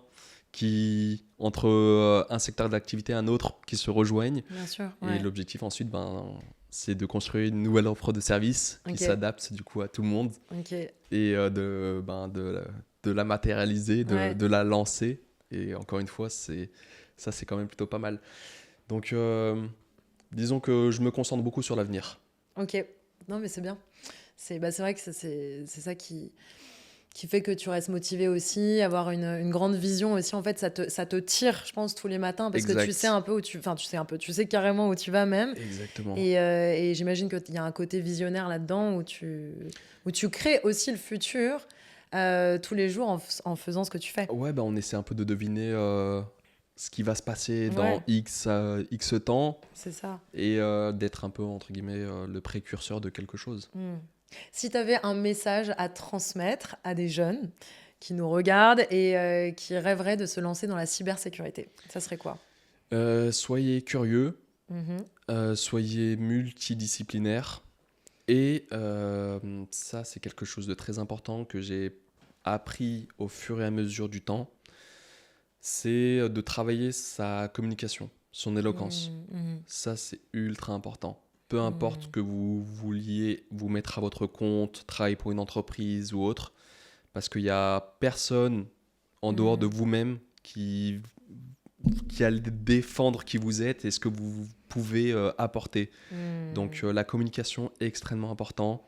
entre un secteur d'activité et un autre qui se rejoignent. bien sûr, Et ouais. l'objectif ensuite, c'est de construire une nouvelle offre de service qui Ok, s'adapte du coup à tout le monde ok, et de la matérialiser, ouais, de la lancer. Et encore une fois, c'est quand même plutôt pas mal. Donc, disons que je me concentre beaucoup sur l'avenir. ok. Non, mais c'est bien. C'est vrai que c'est ça qui fait que tu restes motivé aussi, avoir une grande vision aussi. En fait, ça te tire, je pense, tous les matins parce que tu sais Exact. un peu où tu... Enfin, tu sais un peu, tu sais carrément où tu vas même. Exactement. Et j'imagine qu'il y a un côté visionnaire là-dedans où tu crées aussi le futur tous les jours en faisant ce que tu fais. Ouais, bah, on essaie un peu de deviner ce qui va se passer dans Ouais, X temps c'est ça. et d'être un peu, entre guillemets, le précurseur de quelque chose. Hmm. Si tu avais un message à transmettre à des jeunes qui nous regardent et qui rêveraient de se lancer dans la cybersécurité, ça serait quoi? Soyez curieux, Mhm. soyez multidisciplinaire. Et ça, c'est quelque chose de très important que j'ai appris au fur et à mesure du temps. C'est de travailler sa communication, son éloquence. Mhm. Mhm. Ça, c'est ultra important. Peu importe Mhm. que vous vouliez vous mettre à votre compte, travailler pour une entreprise ou autre, parce qu'il n'y a personne en dehors de Mhm. vous-même qui allait défendre qui vous êtes et ce que vous pouvez apporter. Donc Mhm. la communication est extrêmement importante.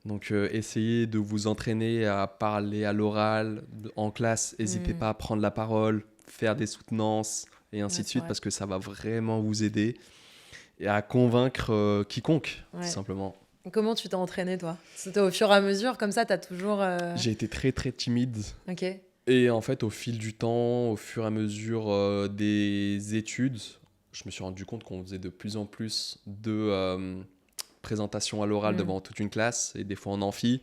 Donc essayez de vous entraîner à parler à l'oral, en classe, n'hésitez Mhm. pas à prendre la parole, faire des soutenances et ainsi Ouais, de c'est suite vrai. parce que ça va vraiment vous aider et à convaincre quiconque, tout Ouais. simplement. Comment tu t'es entraîné, toi? C'était au fur et à mesure, comme ça, t'as toujours... J'ai été très très timide Ok. et en fait au fil du temps, au fur et à mesure des études, je me suis rendu compte qu'on faisait de plus en plus de présentations à l'oral Mhm. devant toute une classe et des fois en amphi.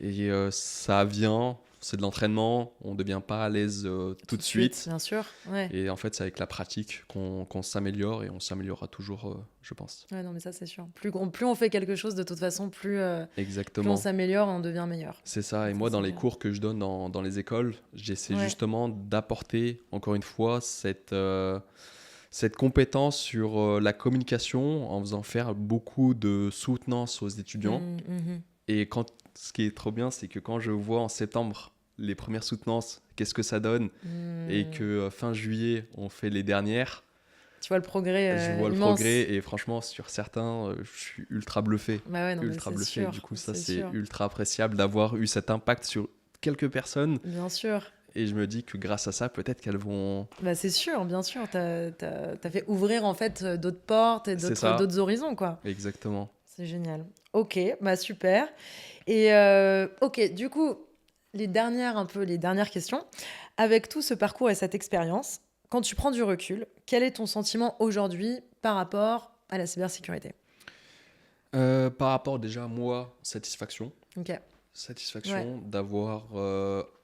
Et ça vient, c'est de l'entraînement, on ne devient pas à l'aise tout Tout de de suite, suite. bien sûr. Ouais. Et en fait, c'est avec la pratique qu'on s'améliore et on s'améliorera toujours, je pense. Ouais, non, mais ça, c'est sûr. Plus on fait quelque chose, de toute façon, plus on Exactement. s'améliore, on devient meilleur. C'est ça. Et Ça, moi, dans c'est les bien. cours que je donne dans les écoles, j'essaie Ouais. justement d'apporter, encore une fois, cette compétence sur la communication en faisant faire beaucoup de soutenance aux étudiants. Mhm. Mhm. Et ce qui est trop bien, c'est que quand je vois en septembre les premières soutenances, qu'est-ce que ça donne, et que Mhm. fin juillet, on fait les dernières, Tu vois le progrès je vois le immense. progrès et franchement, sur certains, je suis ultra bluffé. Bah ouais, non, mais Ultra c'est bluffé. sûr. Du coup, ça, C'est c'est sûr. ultra appréciable d'avoir eu cet impact sur quelques personnes. Bien sûr. Et je me dis que grâce à ça, peut-être qu'elles vont. Bah c'est sûr, bien sûr. T'as fait ouvrir, en fait, d'autres portes et C'est ça, d'autres horizons, quoi. exactement. C'est génial. Ok, bah super. Et ok, du coup, les dernières questions. Avec tout ce parcours et cette expérience, quand tu prends du recul, quel est ton sentiment aujourd'hui par rapport à la cybersécurité? Par rapport déjà à moi, satisfaction. Ok. Ouais. Satisfaction d'avoir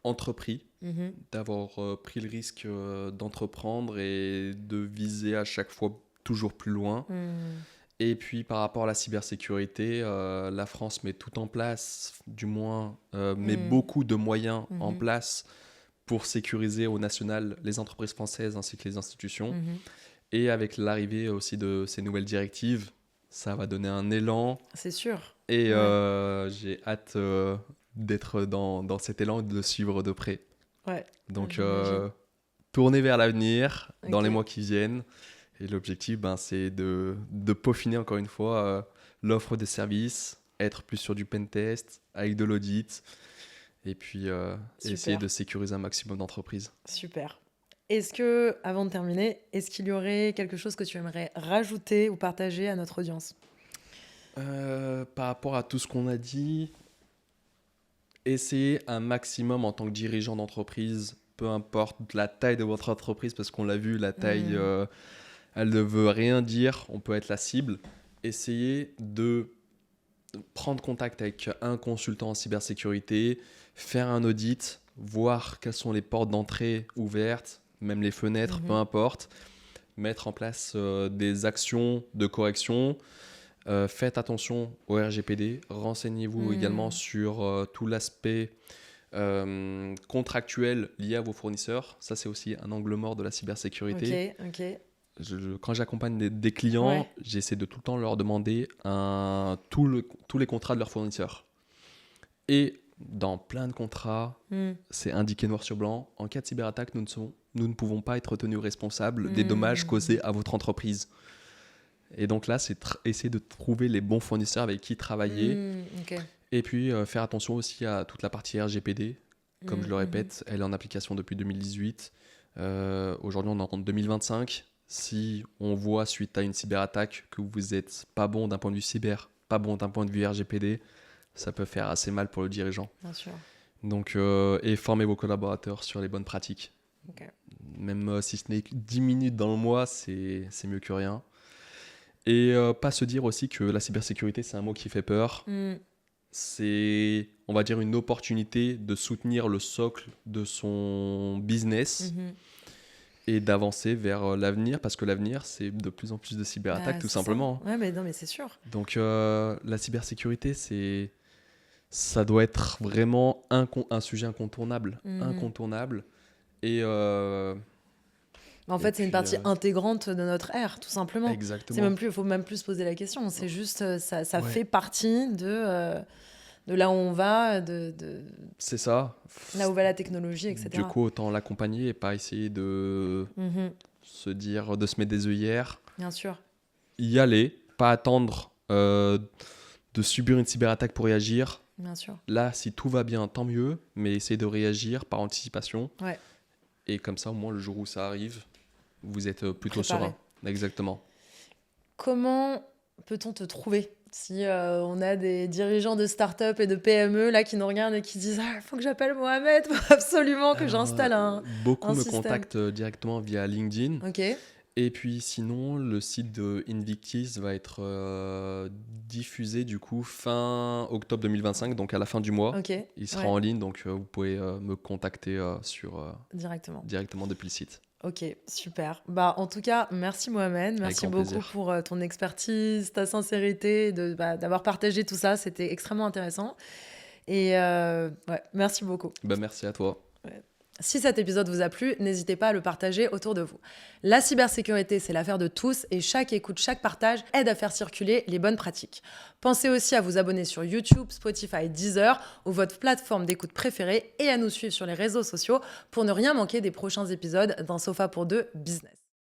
entrepris, Mhm. d'avoir pris le risque d'entreprendre et de viser à chaque fois toujours plus loin. Mhm. Et puis par rapport à la cybersécurité, la France met tout en place, du moins met Mhm. beaucoup de moyens en Mhm. place pour sécuriser au national les entreprises françaises ainsi que les institutions. Mhm. Et avec l'arrivée aussi de ces nouvelles directives, ça va donner un élan. C'est sûr. Et Ouais. j'ai hâte d'être dans cet élan et de le suivre de près. Ouais. Donc, J'imagine. tourner vers l'avenir dans les Ok. mois qui viennent. Et l'objectif, c'est de peaufiner encore une fois l'offre des services, être plus sur du pentest, avec de l'audit. et puis Super. essayer de sécuriser un maximum d'entreprises. Super. Est-ce que, avant de terminer, est-ce qu'il y aurait quelque chose que tu aimerais rajouter ou partager à notre audience? Par rapport à tout ce qu'on a dit, essayez un maximum en tant que dirigeant d'entreprise, peu importe la taille de votre entreprise, parce qu'on l'a vu, la taille, elle ne veut rien dire, on peut être la cible. Essayez de prendre contact avec un consultant en cybersécurité, faire un audit, voir quelles sont les portes d'entrée ouvertes, même les fenêtres, peu importe, mettre en place des actions de correction. Faites attention au RGPD, renseignez-vous également sur tout l'aspect contractuel lié à vos fournisseurs. Ça, c'est aussi un angle mort de la cybersécurité. Ok. Quand j'accompagne des clients, Ouais. j'essaie de tout le temps leur demander tous les contrats de leurs fournisseurs. Et dans plein de contrats, c'est indiqué noir sur blanc, en cas de cyberattaque, nous ne pouvons pas être tenus responsables des dommages causés à votre entreprise. Et donc là, c'est essayer de trouver les bons fournisseurs avec qui travailler. Ok. Et puis faire attention aussi à toute la partie RGPD. Comme je le répète, elle est en application depuis 2018. Aujourd'hui, on est en 2025. Si on voit suite à une cyberattaque que vous n'êtes pas bon d'un point de vue cyber, pas bon d'un point de vue RGPD, ça peut faire assez mal pour le dirigeant. Bien sûr. Donc, et formez vos collaborateurs sur les bonnes pratiques. Ok. Même si ce n'est que 10 minutes dans le mois, c'est mieux que rien. Et pas se dire aussi que la cybersécurité, c'est un mot qui fait peur. C'est, on va dire, une opportunité de soutenir le socle de son business et d'avancer vers l'avenir, parce que l'avenir, c'est de plus en plus de cyberattaques, tout simplement. Ouais, mais non, mais c'est sûr. Donc, la cybersécurité, ça doit être vraiment un sujet incontournable. Incontournable. Et En fait, c'est une puis, partie intégrante de notre ère, tout simplement. exactement. Il faut même plus se poser la question. C'est juste, ça Ouais. fait partie de là où on va, C'est ça. là où va la technologie, etc. Du coup, autant l'accompagner et pas essayer de se dire, de se mettre des œillères. Bien sûr. Y aller, pas attendre de subir une cyberattaque pour réagir. Bien sûr. Là, si tout va bien, tant mieux, mais essayer de réagir par anticipation. Ouais. Et comme ça, au moins, le jour où ça arrive, vous êtes plutôt Préparé. serein. Exactement. Comment peut-on te trouver si on a des dirigeants de start-up et de PME là, qui nous regardent et qui disent « Ah, il faut que j'appelle Mohamed, faut absolument que Alors, j'installe un beaucoup me système. contactent directement via LinkedIn. » Ok, Et puis sinon, le site de Invictis va être diffusé du coup fin octobre 2025, donc à la fin du mois. ok. Il sera Ouais, en ligne, donc vous pouvez me contacter directement. directement depuis le site. Ok, super. Bah, en tout cas, merci Mohamed. Merci grand beaucoup plaisir. pour ton expertise, ta sincérité, d'avoir partagé tout ça. C'était extrêmement intéressant. Et ouais, merci beaucoup. Merci à toi. Si cet épisode vous a plu, n'hésitez pas à le partager autour de vous. La cybersécurité, c'est l'affaire de tous et chaque écoute, chaque partage aide à faire circuler les bonnes pratiques. Pensez aussi à vous abonner sur YouTube, Spotify, Deezer ou votre plateforme d'écoute préférée et à nous suivre sur les réseaux sociaux pour ne rien manquer des prochains épisodes d'Un Sofa pour deux Business.